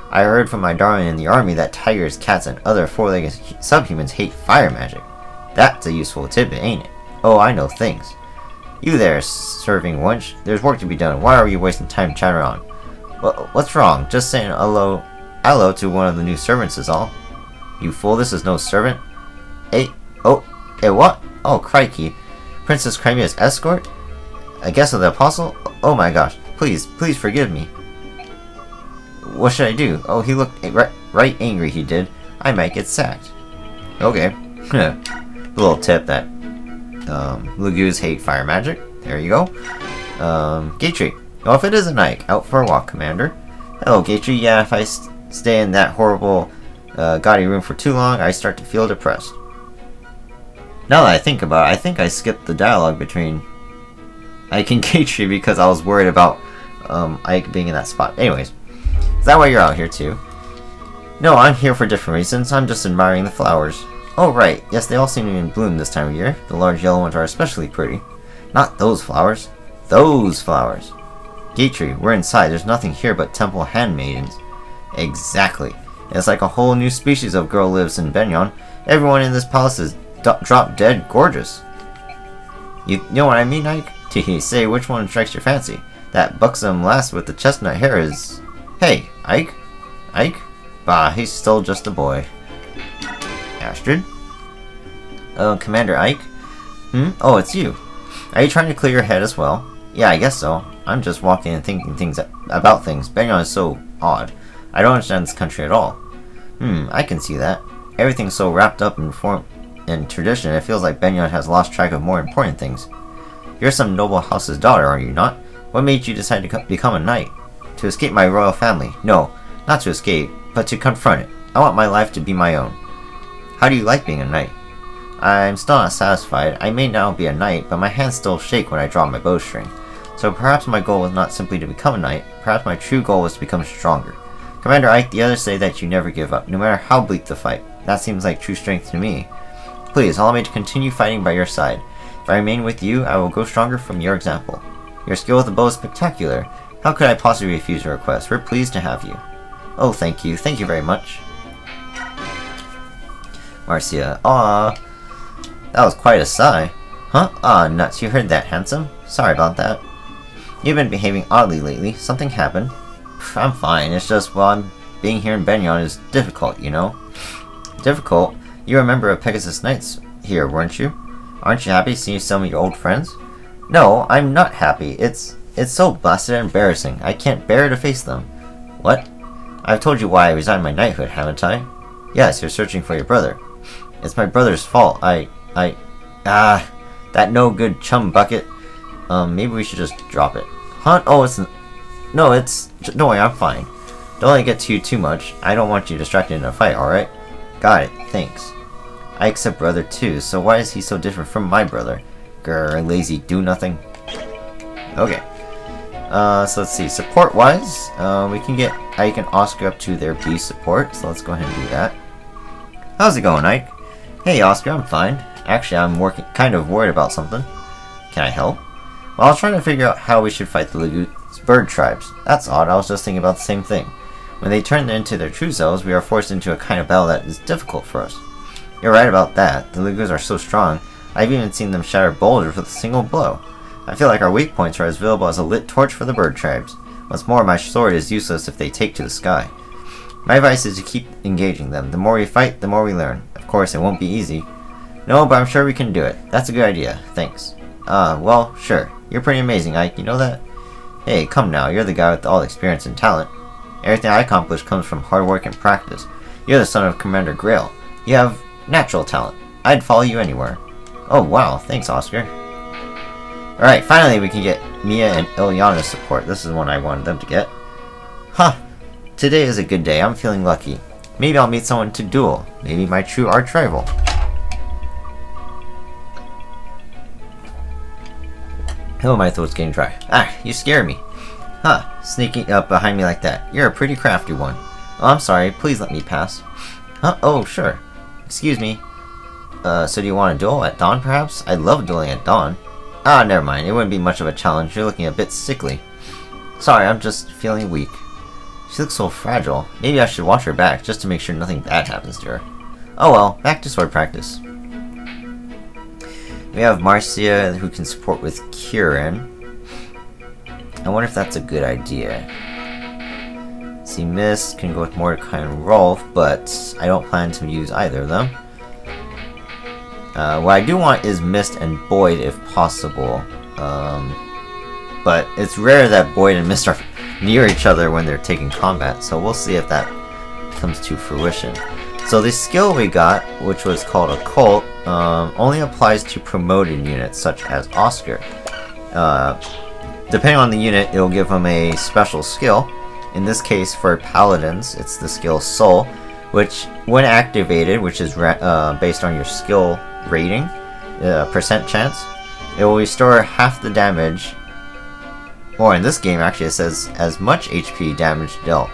I heard from my darling in the army that tigers, cats, and other four-legged subhumans hate fire magic. That's a useful tidbit, ain't it? Oh, I know things. You there, serving wench. There's work to be done. Why are you wasting time chattering on? What's wrong? Just saying hello to one of the new servants is all. You fool, this is no servant. What? Oh, crikey. Princess Crimea's escort? A guest of the Apostle? Oh my gosh. please forgive me. What should I do? Oh, he looked right angry, he did. I might get sacked. Okay. A little tip that Lagoos hate fire magic. There you go. Gatry. Well, if it is an Ike, out for a walk, Commander. Hello, Gatry. Yeah, if I stay in that horrible gaudy room for too long, I start to feel depressed. Now that I think about it, I think I skipped the dialogue between Ike and Gatry because I was worried about Ike being in that spot. Anyways, is that why you're out here too? No, I'm here for different reasons. I'm just admiring the flowers. Oh, right. Yes, they all seem to be in bloom this time of year. The large yellow ones are especially pretty. Not those flowers. Those flowers. Gatry, we're inside. There's nothing here but temple handmaidens. Exactly. It's like a whole new species of girl lives in Benyon. Everyone in this palace is drop dead gorgeous. You know what I mean, Ike? Teehee, say which one strikes your fancy? That buxom lass with the chestnut hair is... Hey, Ike? Ike? Bah, he's still just a boy. Astrid? Oh, Commander Ike? Oh, it's you. Are you trying to clear your head as well? Yeah, I guess so. I'm just walking and thinking about things. Benyon is so odd. I don't understand this country at all. I can see that. Everything's so wrapped up in form and tradition, it feels like Benyon has lost track of more important things. You're some noble house's daughter, are you not? What made you decide to become a knight? To escape my royal family. No, not to escape, but to confront it. I want my life to be my own. How do you like being a knight? I'm still not satisfied. I may now be a knight, but my hands still shake when I draw my bowstring. So perhaps my goal was not simply to become a knight, perhaps my true goal was to become stronger. Commander Ike, the others say that you never give up, no matter how bleak the fight. That seems like true strength to me. Please, allow me to continue fighting by your side. If I remain with you, I will grow stronger from your example. Your skill with the bow is spectacular. How could I possibly refuse your request? We're pleased to have you. Oh, thank you. Thank you very much. Marcia. Aww. That was quite a sigh. Huh? Ah, nuts. You heard that, handsome? Sorry about that. You've been behaving oddly lately. Something happened? I'm fine. It's just, well, being here in Benyon is difficult, you know? Difficult? You were a member of Pegasus Knights here, weren't you? Aren't you happy seeing some of your old friends? No, I'm not happy. It's so blasted and embarrassing. I can't bear to face them. What? I've told you why I resigned my knighthood, haven't I? Yes, you're searching for your brother. It's my brother's fault. That no good chum bucket. Maybe we should just drop it. Huh? Oh, don't worry, I'm fine. Don't let it get to you too much. I don't want you distracted in a fight, alright? Got it, thanks. I accept brother too, so why is he so different from my brother? Grr, lazy do-nothing. Okay. So let's see, support-wise, we can get Ike and Oscar up to their B support, so let's go ahead and do that. How's it going, Ike? Hey, Oscar, I'm fine. Actually, I'm kind of worried about something. Can I help? Well, I was trying to figure out how we should fight the Lagoos bird tribes. That's odd, I was just thinking about the same thing. When they turn into their true selves, we are forced into a kind of battle that is difficult for us. You're right about that. The Lagoos are so strong, I've even seen them shatter boulders with a single blow. I feel like our weak points are as visible as a lit torch for the bird tribes. What's more, my sword is useless if they take to the sky. My advice is to keep engaging them. The more we fight, the more we learn. Of course, it won't be easy. No, but I'm sure we can do it. That's a good idea. Thanks. Well, sure. You're pretty amazing, Ike. You know that? Hey, come now. You're the guy with all the experience and talent. Everything I accomplish comes from hard work and practice. You're the son of Commander Grail. You have natural talent. I'd follow you anywhere. Oh, wow. Thanks, Oscar. Alright, finally we can get Mia and Ilyana's support. This is one I wanted them to get. Huh. Today is a good day. I'm feeling lucky. Maybe I'll meet someone to duel. Maybe my true arch rival. Oh, my throat's getting dry. Ah, you scare me. Huh, sneaking up behind me like that. You're a pretty crafty one. Oh, I'm sorry. Please let me pass. Huh? Oh, sure. Excuse me. So do you want to duel at dawn, perhaps? I love dueling at dawn. Ah, never mind. It wouldn't be much of a challenge. You're looking a bit sickly. Sorry, I'm just feeling weak. She looks so fragile. Maybe I should watch her back, just to make sure nothing bad happens to her. Oh well, back to sword practice. We have Marcia, who can support with Kieran. I wonder if that's a good idea. See, Mist can go with Mordecai and Rolf, but I don't plan to use either of them. What I do want is Mist and Boyd if possible. but it's rare that Boyd and Mist are near each other when they're taking combat, so we'll see if that comes to fruition. So the skill we got, which was called Occult, only applies to promoted units such as Oscar. Depending on the unit, it'll give them a special skill. In this case, for Paladins, it's the skill Soul, which, when activated, which is based on your skill rating, percent chance, it will restore half the damage, or in this game, actually, it says as much HP damage dealt.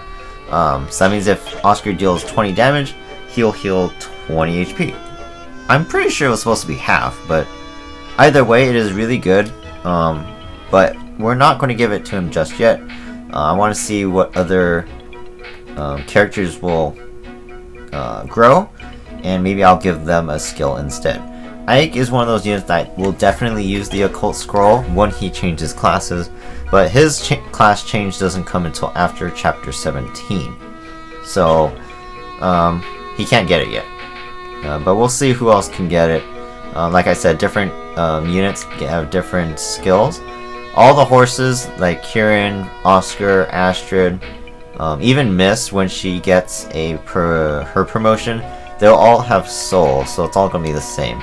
So that means if Oscar deals 20 damage, he'll heal 20 HP. I'm pretty sure it was supposed to be half, but either way, it is really good. But we're not going to give it to him just yet. I want to see what other characters will grow, and maybe I'll give them a skill instead. Ike is one of those units that will definitely use the Occult Scroll when he changes classes, but his class change doesn't come until after Chapter 17. So, he can't get it yet. But we'll see who else can get it. Like I said, different units have different skills. All the horses, like Kieran, Oscar, Astrid, even Miss, when she gets her promotion, they'll all have Soul, so it's all going to be the same.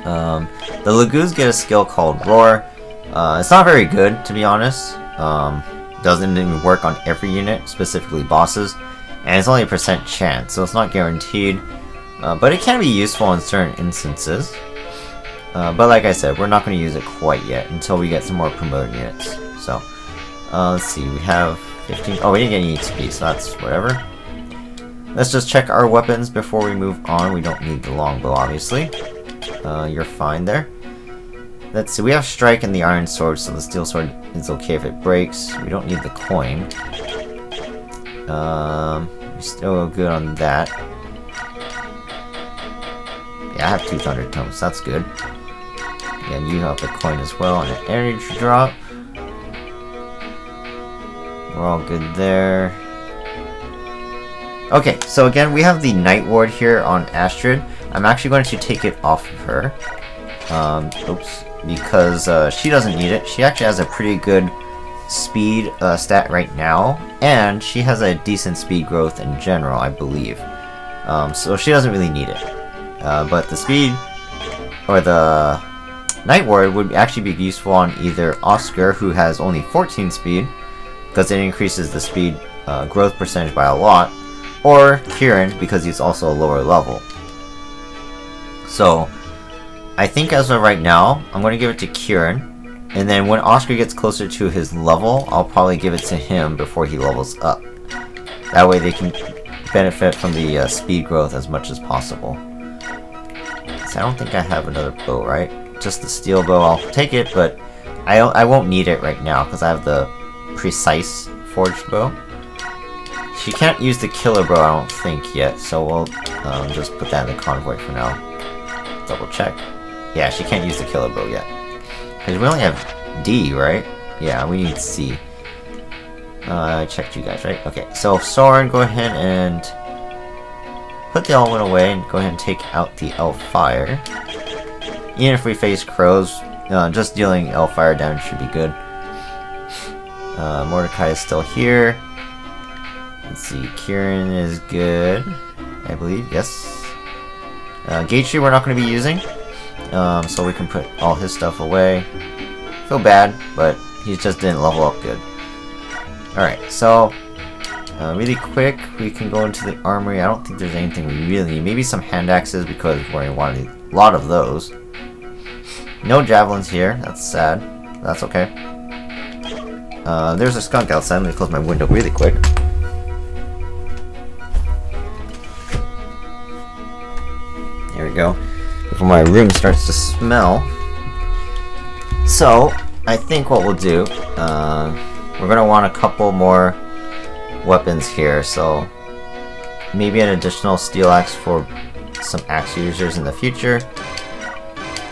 The Lagoos get a skill called Roar. It's not very good, to be honest. Doesn't even work on every unit, specifically bosses, and it's only a percent chance, so it's not guaranteed. But it can be useful in certain instances. But like I said, we're not going to use it quite yet until we get some more promoted units. So, let's see, we have 15. Oh, we didn't get any XP, so that's whatever. Let's just check our weapons before we move on. We don't need the longbow, obviously. You're fine there. Let's see, we have Strike and the Iron Sword, so the Steel Sword is okay if it breaks. We don't need the coin. We're still good on that. Yeah, I have 2 Thunder Tomes, that's good. Yeah, and you have the coin as well, and an energy drop. We're all good there. Okay, so again, we have the Night Ward here on Astrid. I'm actually going to take it off of her. Oops. Because she doesn't need it. She actually has a pretty good speed stat right now. And she has a decent speed growth in general, I believe. So she doesn't really need it. But the speed, or the Night Ward, would actually be useful on either Oscar, who has only 14 speed, because it increases the speed growth percentage by a lot, or Kieran, because he's also a lower level. So, I think as of right now, I'm going to give it to Kieran, and then when Oscar gets closer to his level, I'll probably give it to him before he levels up. That way they can benefit from the speed growth as much as possible. So I don't think I have another bow, right? Just the steel bow, I'll take it, but I won't need it right now, because I have the precise forged bow. She can't use the killer bow, I don't think, yet, so we'll just put that in the convoy for now. Double check. Yeah, she can't use the killer bow yet. Because we only have D, right? Yeah, we need C. I checked you guys, right? Okay, so Soren, go ahead and put the Elven away and go ahead and take out the Elfire. Even if we face crows, just dealing Elfire damage should be good. Mordecai is still here. Let's see, Kieran is good, I believe, yes. Gatesy we're not going to be using, so we can put all his stuff away. Feel bad, but he just didn't level up good. Alright, so really quick, we can go into the armory. I don't think there's anything we really need. Maybe some hand axes, because we're going to want a lot of those. No javelins here, that's sad. That's okay. There's a skunk outside. Let me close my window really quick. There we go. Before my room starts to smell. So, I think what we'll do, we're going to want a couple more weapons here, so maybe an additional steel axe for some axe users in the future.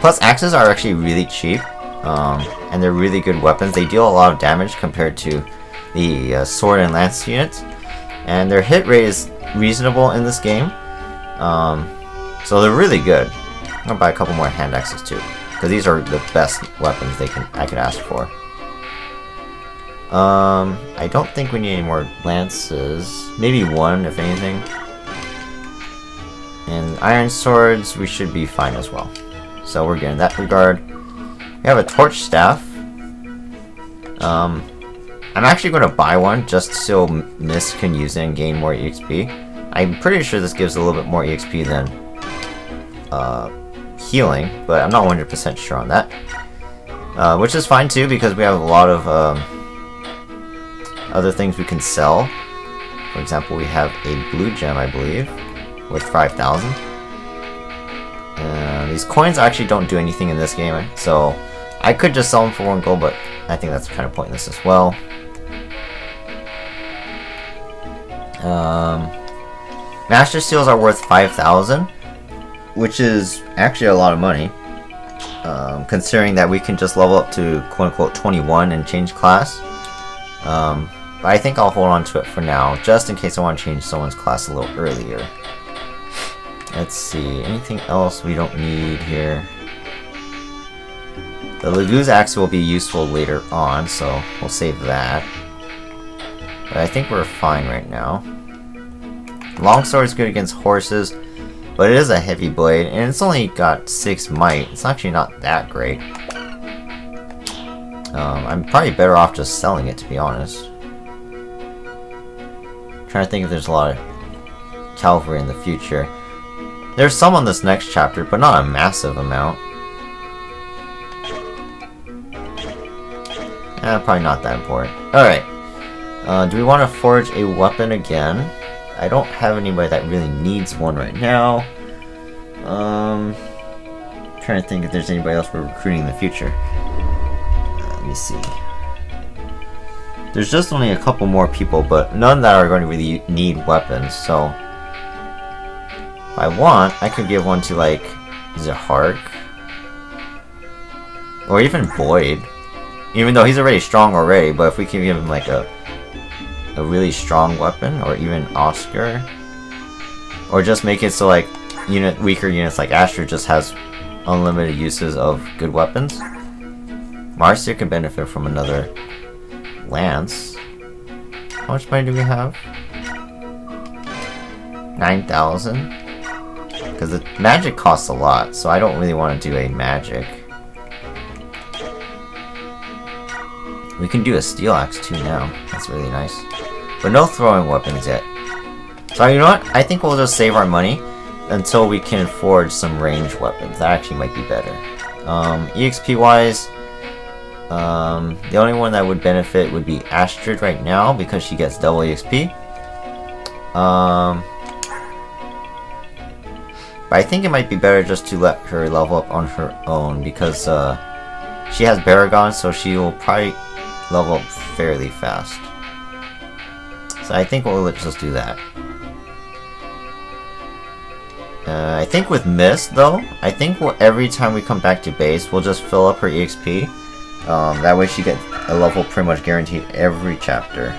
Plus, axes are actually really cheap, and they're really good weapons. They deal a lot of damage compared to the sword and lance units, and their hit rate is reasonable in this game. So they're really good. I'm gonna buy a couple more hand axes too. because these are the best weapons I could ask for. I don't think we need any more lances. Maybe one, if anything. And iron swords, we should be fine as well. So we're good in that regard. We have a torch staff. I'm actually going to buy one just so Mist can use it and gain more EXP. I'm pretty sure this gives a little bit more EXP than healing, but I'm not 100% sure on that. Which is fine too, because we have a lot of other things we can sell. For example, we have a blue gem, I believe, worth 5,000. These coins actually don't do anything in this game, so I could just sell them for 1 gold, but I think that's kind of pointless as well. Master Seals are worth 5,000, which is actually a lot of money, considering that we can just level up to quote-unquote 21 and change class. But I think I'll hold on to it for now, just in case I want to change someone's class a little earlier. Let's see, anything else we don't need here? The Lagu's axe will be useful later on, so we'll save that. But I think we're fine right now. Longsword is good against horses, but it is a heavy blade, and it's only got 6 might. It's actually not that great. I'm probably better off just selling it, to be honest. Trying to think if there's a lot of cavalry in the future. There's some on this next chapter, but not a massive amount. Probably not that important. Alright. Do we want to forge a weapon again? I don't have anybody that really needs one right now. Trying to think if there's anybody else we're recruiting in the future. Let me see. There's just only a couple more people, but none that are going to really need weapons, so if I want, I could give one to, like, Zahark. Or even Boyd. Even though he's already strong already, but if we can give him, like, a really strong weapon, or even Oscar. Or just make it so, like, weaker units like Asher just has unlimited uses of good weapons. Marcia can benefit from another lance. How much money do we have? 9,000? Because the magic costs a lot, so I don't really want to do a magic. We can do a steel axe too now. That's really nice. But no throwing weapons yet. So you know what? I think we'll just save our money until we can forge some ranged weapons. That actually might be better. EXP wise, the only one that would benefit would be Astrid right now because she gets double EXP. But I think it might be better just to let her level up on her own because she has Baragon, so she will probably level up fairly fast. So I think we'll just do that. I think with Mist, though, I think every time we come back to base, we'll just fill up her EXP. That way she gets a level pretty much guaranteed every chapter.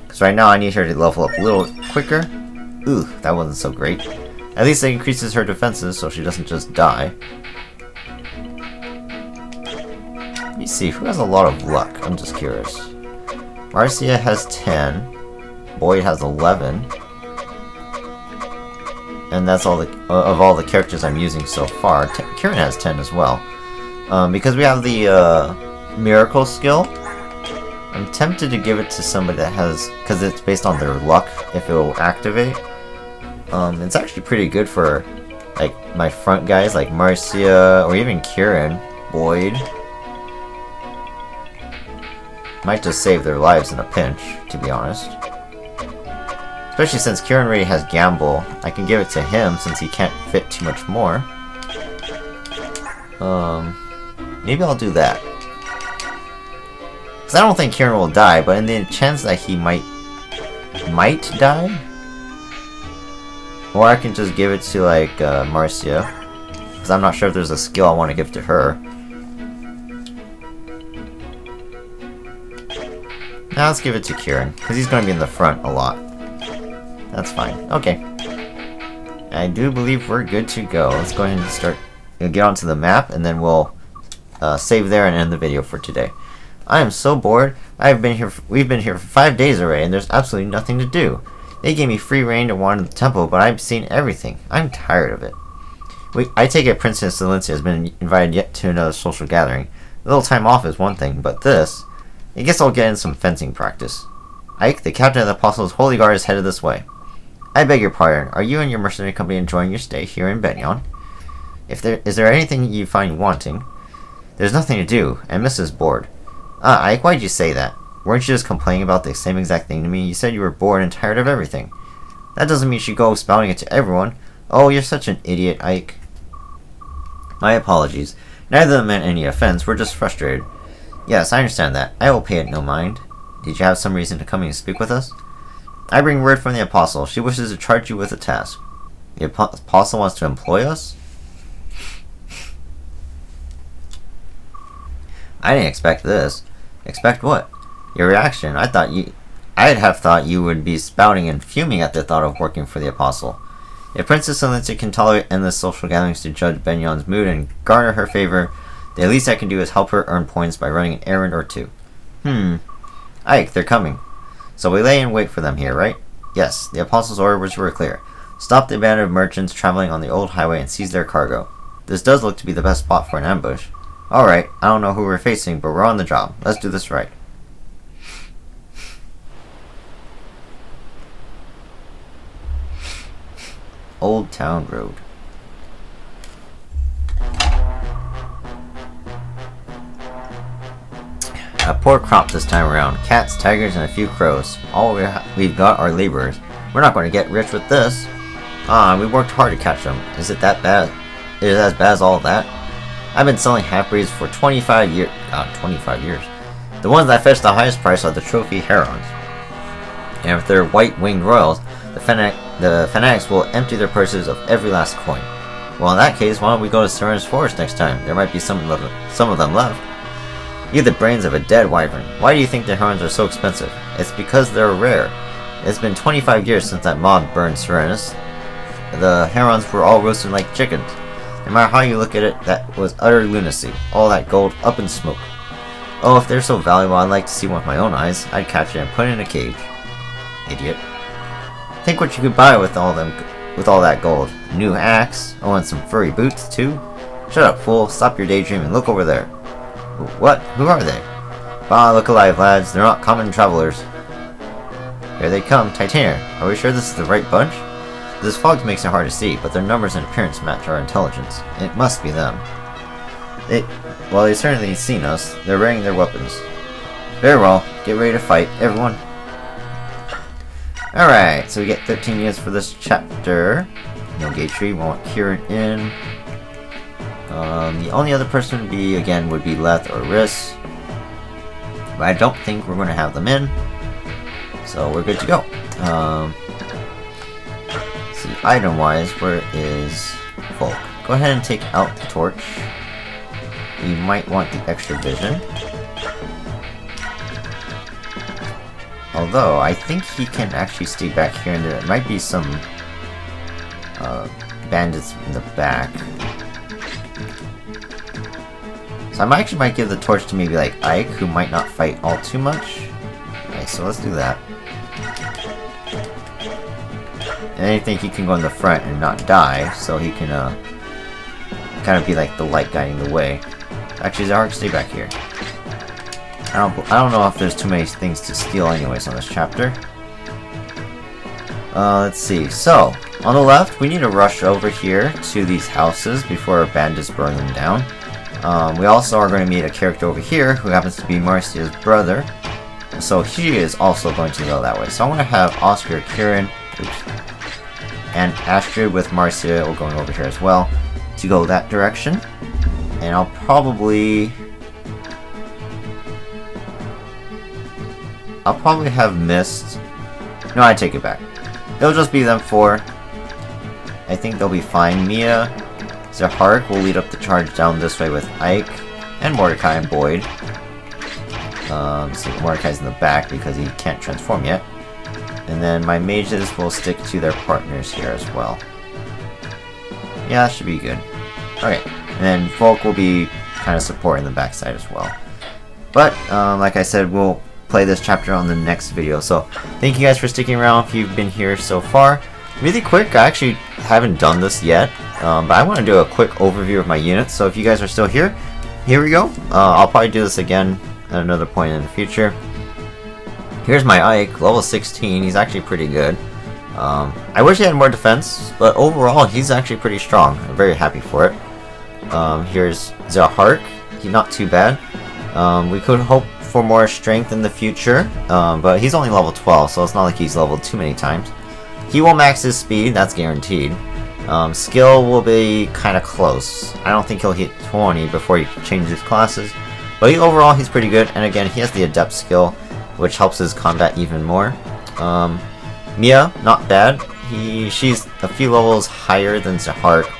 Because right now I need her to level up a little quicker. Ooh, that wasn't so great. At least it increases her defenses so she doesn't just die. Let me see, who has a lot of luck? I'm just curious. Marcia has 10. Boyd has 11. And that's all of all the characters I'm using so far. Kieran has 10 as well. Because we have the miracle skill, I'm tempted to give it to somebody that has, because it's based on their luck if it will activate. It's actually pretty good for like my front guys like Marcia or even Kieran, Boyd. Might just save their lives in a pinch, to be honest. Especially since Kieran already has Gamble, I can give it to him since he can't fit too much more. Maybe I'll do that. Because I don't think Kieran will die, but in the chance that he might die, or I can just give it to like Marcia, because I'm not sure if there's a skill I want to give to her. Now let's give it to Kieran, because he's going to be in the front a lot. That's fine. Okay. I do believe we're good to go. Let's go ahead and get onto the map, and then we'll save there and end the video for today. I am so bored. We've been here for 5 days already, and there's absolutely nothing to do. They gave me free reign to wander the temple, but I've seen everything. I'm tired of it. I take it Princess Valencia has been invited yet to another social gathering. A little time off is one thing, but this... I guess I'll get in some fencing practice. Ike, the captain of the Apostles' Holy Guard, is headed this way. I beg your pardon. Are you and your mercenary company enjoying your stay here in Benyon? Is there anything you find wanting? There's nothing to do, and Mrs. bored. Ike, why'd you say that? Weren't you just complaining about the same exact thing to me? You said you were bored and tired of everything. That doesn't mean you should go spouting it to everyone. Oh, you're such an idiot, Ike. My apologies. Neither of them meant any offense. We're just frustrated. Yes, I understand that. I will pay it no mind. Did you have some reason to come and speak with us? I bring word from the Apostle. She wishes to charge you with a task. The Apostle wants to employ us? I didn't expect this. Expect what? Your reaction. I'd have thought you would be spouting and fuming at the thought of working for the Apostle. If Princess Valencia can tolerate endless social gatherings to judge Benyon's mood and garner her favor, the least I can do is help her earn points by running an errand or two. Ike, they're coming. So we lay in wait for them here, right? Yes, the Apostle's orders were clear. Stop the band of merchants traveling on the old highway and seize their cargo. This does look to be the best spot for an ambush. Alright, I don't know who we're facing, but we're on the job. Let's do this right. Old Town Road. A poor crop this time around. Cats, tigers, and a few crows. All we've got are laborers. We're not going to get rich with this. We worked hard to catch them. Is it that bad? Is it as bad as all that? I've been selling half-breeds for 25 years. 25 years. The ones that fetch the highest price are the trophy herons. And if they're white-winged royals, the fanatics will empty their purses of every last coin. Well, in that case, why don't we go to Serena's Forest next time? There might be some of them left. You have the brains of a dead wyvern. Why do you think the herons are so expensive? It's because they're rare. It's been 25 years since that mob burned Serenus. The herons were all roasted like chickens. No matter how you look at it, that was utter lunacy. All that gold up in smoke. Oh, if they're so valuable, I'd like to see one with my own eyes. I'd catch it and put it in a cage. Idiot. Think what you could buy with all that gold. New axe. Oh, and some furry boots, too? Shut up, fool. Stop your daydream and look over there. What? Who are they? Ah, look alive, lads. They're not common travelers. Here they come. Titania. Are we sure this is the right bunch? This fog makes it hard to see, but their numbers and appearance match our intelligence. It must be them. Well, they've certainly seen us. They're wearing their weapons. Very well. Get ready to fight, everyone. Alright, so we get 13 units for this chapter. No gate tree. We want Kieran in. The only other person would be Leth or Riss. But I don't think we're going to have them in. So we're good to go. See, item-wise, where is Volk? Go ahead and take out the torch. You might want the extra vision. Although, I think he can actually stay back here, and there might be some bandits in the back. So I might give the torch to maybe like Ike, who might not fight all too much. Okay, so let's do that. And I think he can go in the front and not die, so he can kind of be like the light guiding the way. Actually, Zarek, stay back here. I don't know if there's too many things to steal anyways on this chapter. Let's see. So, on the left, we need to rush over here to these houses before our bandits burn them down. We also are going to meet a character over here who happens to be Marcia's brother. So he is also going to go that way. So I want to have Oscar, Kieran, and Astrid with Marcia going over here as well to go that direction. And I'll probably have missed. No, I take it back. It'll just be them four. I think they'll be fine. Mia, Zahark will lead up the charge down this way with Ike and Mordecai and Boyd. So Mordecai's in the back because he can't transform yet. And then my mages will stick to their partners here as well. Yeah, that should be good. Okay, and then Volk will be kind of support in the backside as well. But like I said, we'll play this chapter on the next video. So thank you guys for sticking around if you've been here so far. Really quick, I actually haven't done this yet, but I want to do a quick overview of my units. So if you guys are still here, here we go. I'll probably do this again at another point in the future. Here's my Ike, level 16. He's actually pretty good. I wish he had more defense, but overall he's actually pretty strong. I'm very happy for it. Here's Zahark. He's not too bad. We could hope for more strength in the future, but he's only level 12, so it's not like he's leveled too many times. He will max his speed, that's guaranteed. Skill will be kind of close. I don't think he'll hit 20 before he changes classes, but overall he's pretty good. And again, he has the adept skill, which helps his combat even more. Mia, not bad. She's a few levels higher than Zahark,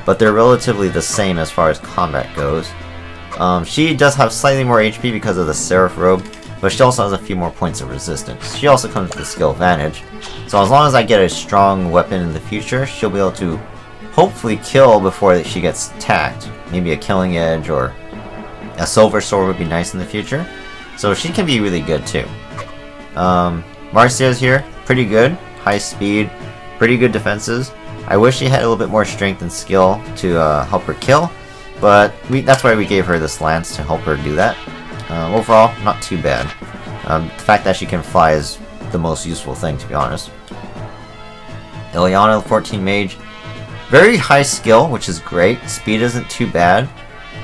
but they're relatively the same as far as combat goes. She does have slightly more HP because of the Seraph Robe, but she also has a few more points of resistance. She also comes with the skill advantage, so as long as I get a strong weapon in the future, she'll be able to hopefully kill before she gets attacked. Maybe a Killing Edge or a Silver Sword would be nice in the future, so she can be really good too. Marcia's here, pretty good, high speed, pretty good defenses. I wish she had a little bit more strength and skill to help her kill, but that's why we gave her this lance to help her do that. Overall, not too bad. The fact that she can fly is the most useful thing, to be honest. Ilyana, 14 mage. Very high skill, which is great. Speed isn't too bad.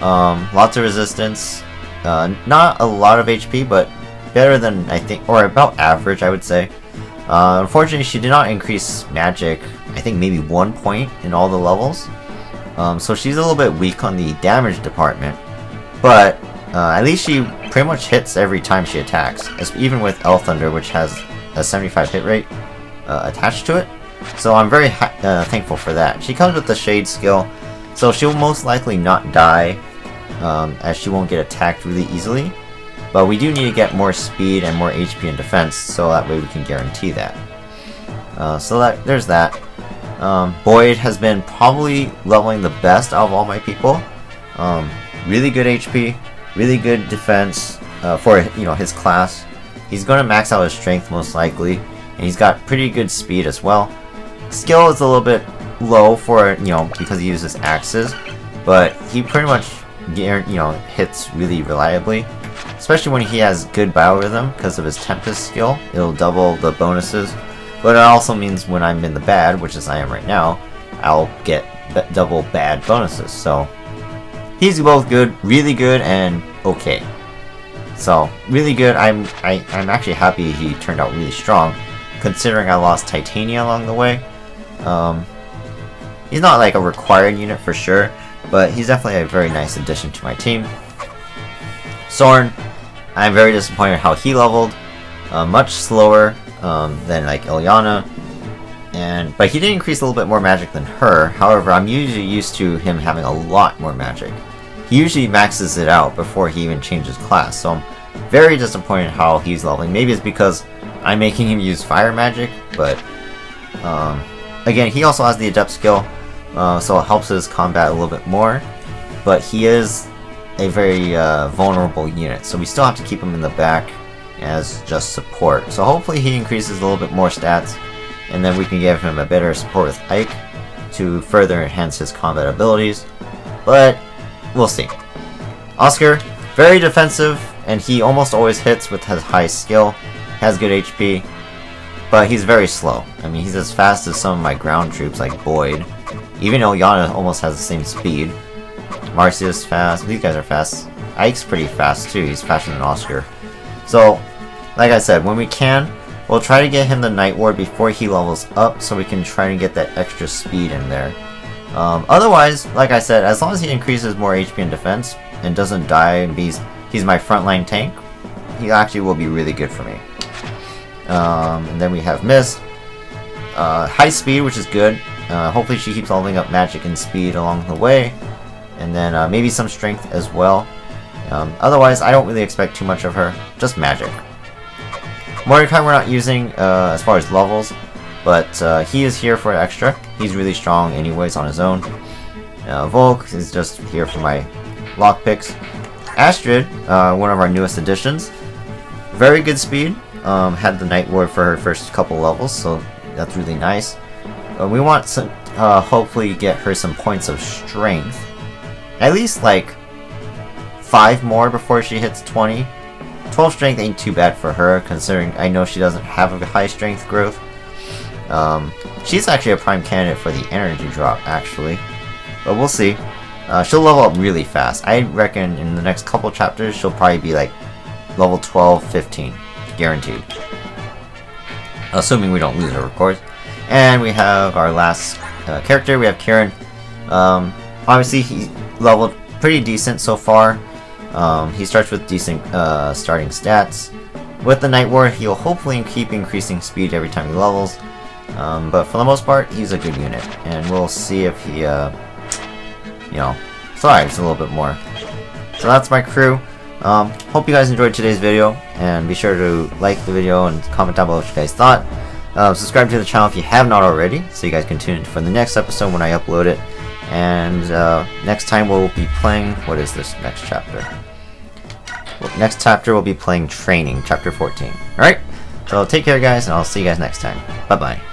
Lots of resistance. Not a lot of HP, but better than, I think, or about average, I would say. Unfortunately, she did not increase magic, I think maybe 1 point in all the levels. So she's a little bit weak on the damage department, but at least she pretty much hits every time she attacks, even with L Thunder, which has a 75 hit rate attached to it. So I'm very thankful for that. She comes with the Shade skill, so she'll most likely not die, as she won't get attacked really easily. But we do need to get more speed and more HP and defense, so that way we can guarantee that. There's that. Boyd has been probably leveling the best out of all my people. Really good HP, really good defense for his class. He's going to max out his strength most likely, and he's got pretty good speed as well. Skill is a little bit low for because he uses axes, but he pretty much hits really reliably, especially when he has good biorhythm because of his Tempest skill. It'll double the bonuses. But it also means when I'm in the bad, which is I am right now, I'll get double bad bonuses. So he's both good, really good, and okay. So really good. I'm actually happy he turned out really strong, considering I lost Titania along the way. He's not like a required unit for sure, but he's definitely a very nice addition to my team. Soren, I'm very disappointed how he leveled. Much slower than like Ilyana, but he did increase a little bit more magic than her. However, I'm usually used to him having a lot more magic. He usually maxes it out before he even changes class, so I'm very disappointed how he's leveling. Maybe it's because I'm making him use fire magic, but again, he also has the adept skill, so it helps his combat a little bit more, but he is a very vulnerable unit, so we still have to keep him in the back as just support. So hopefully he increases a little bit more stats, and then we can give him a better support with Ike to further enhance his combat abilities, but we'll see. Oscar, very defensive, and he almost always hits with his high skill, has good HP, but he's very slow. I mean, he's as fast as some of my ground troops like Boyd. Even Ilyana almost has the same speed. Marcia's fast, these guys are fast. Ike's pretty fast too, he's faster than Oscar. So, like I said, when we can, we'll try to get him the Night Ward before he levels up, so we can try and get that extra speed in there. Otherwise, like I said, as long as he increases more HP and defense, and doesn't die, and he's my frontline tank, he actually will be really good for me. And then we have Mist. High speed, which is good. Hopefully she keeps leveling up magic and speed along the way. And then maybe some strength as well. Otherwise, I don't really expect too much of her. Just magic. Mordecai we're not using as far as levels, but he is here for extra. He's really strong anyways on his own. Volk is just here for my lockpicks. Astrid, one of our newest additions. Very good speed. Had the Night Ward for her first couple levels, so that's really nice. We want some, hopefully get her some points of strength. At least like 5 more before she hits 20. 12 strength ain't too bad for her, considering I know she doesn't have a high strength growth. She's actually a prime candidate for the energy drop, actually. But we'll see. She'll level up really fast. I reckon in the next couple chapters, she'll probably be like level 12, 15. Guaranteed. Assuming we don't lose her, of course. And we have our last character. We have Kieran. Obviously, he leveled pretty decent so far. He starts with decent starting stats. With the Night Ward, he'll hopefully keep increasing speed every time he levels. But for the most part, he's a good unit. And we'll see if he, thrives a little bit more. So that's my crew. Hope you guys enjoyed today's video. And be sure to like the video and comment down below what you guys thought. Subscribe to the channel if you have not already, so you guys can tune in for the next episode when I upload it. And next time we'll be playing, what is this next chapter? Well, next chapter we'll be playing Training, chapter 14. Alright, so take care guys, and I'll see you guys next time. Bye bye.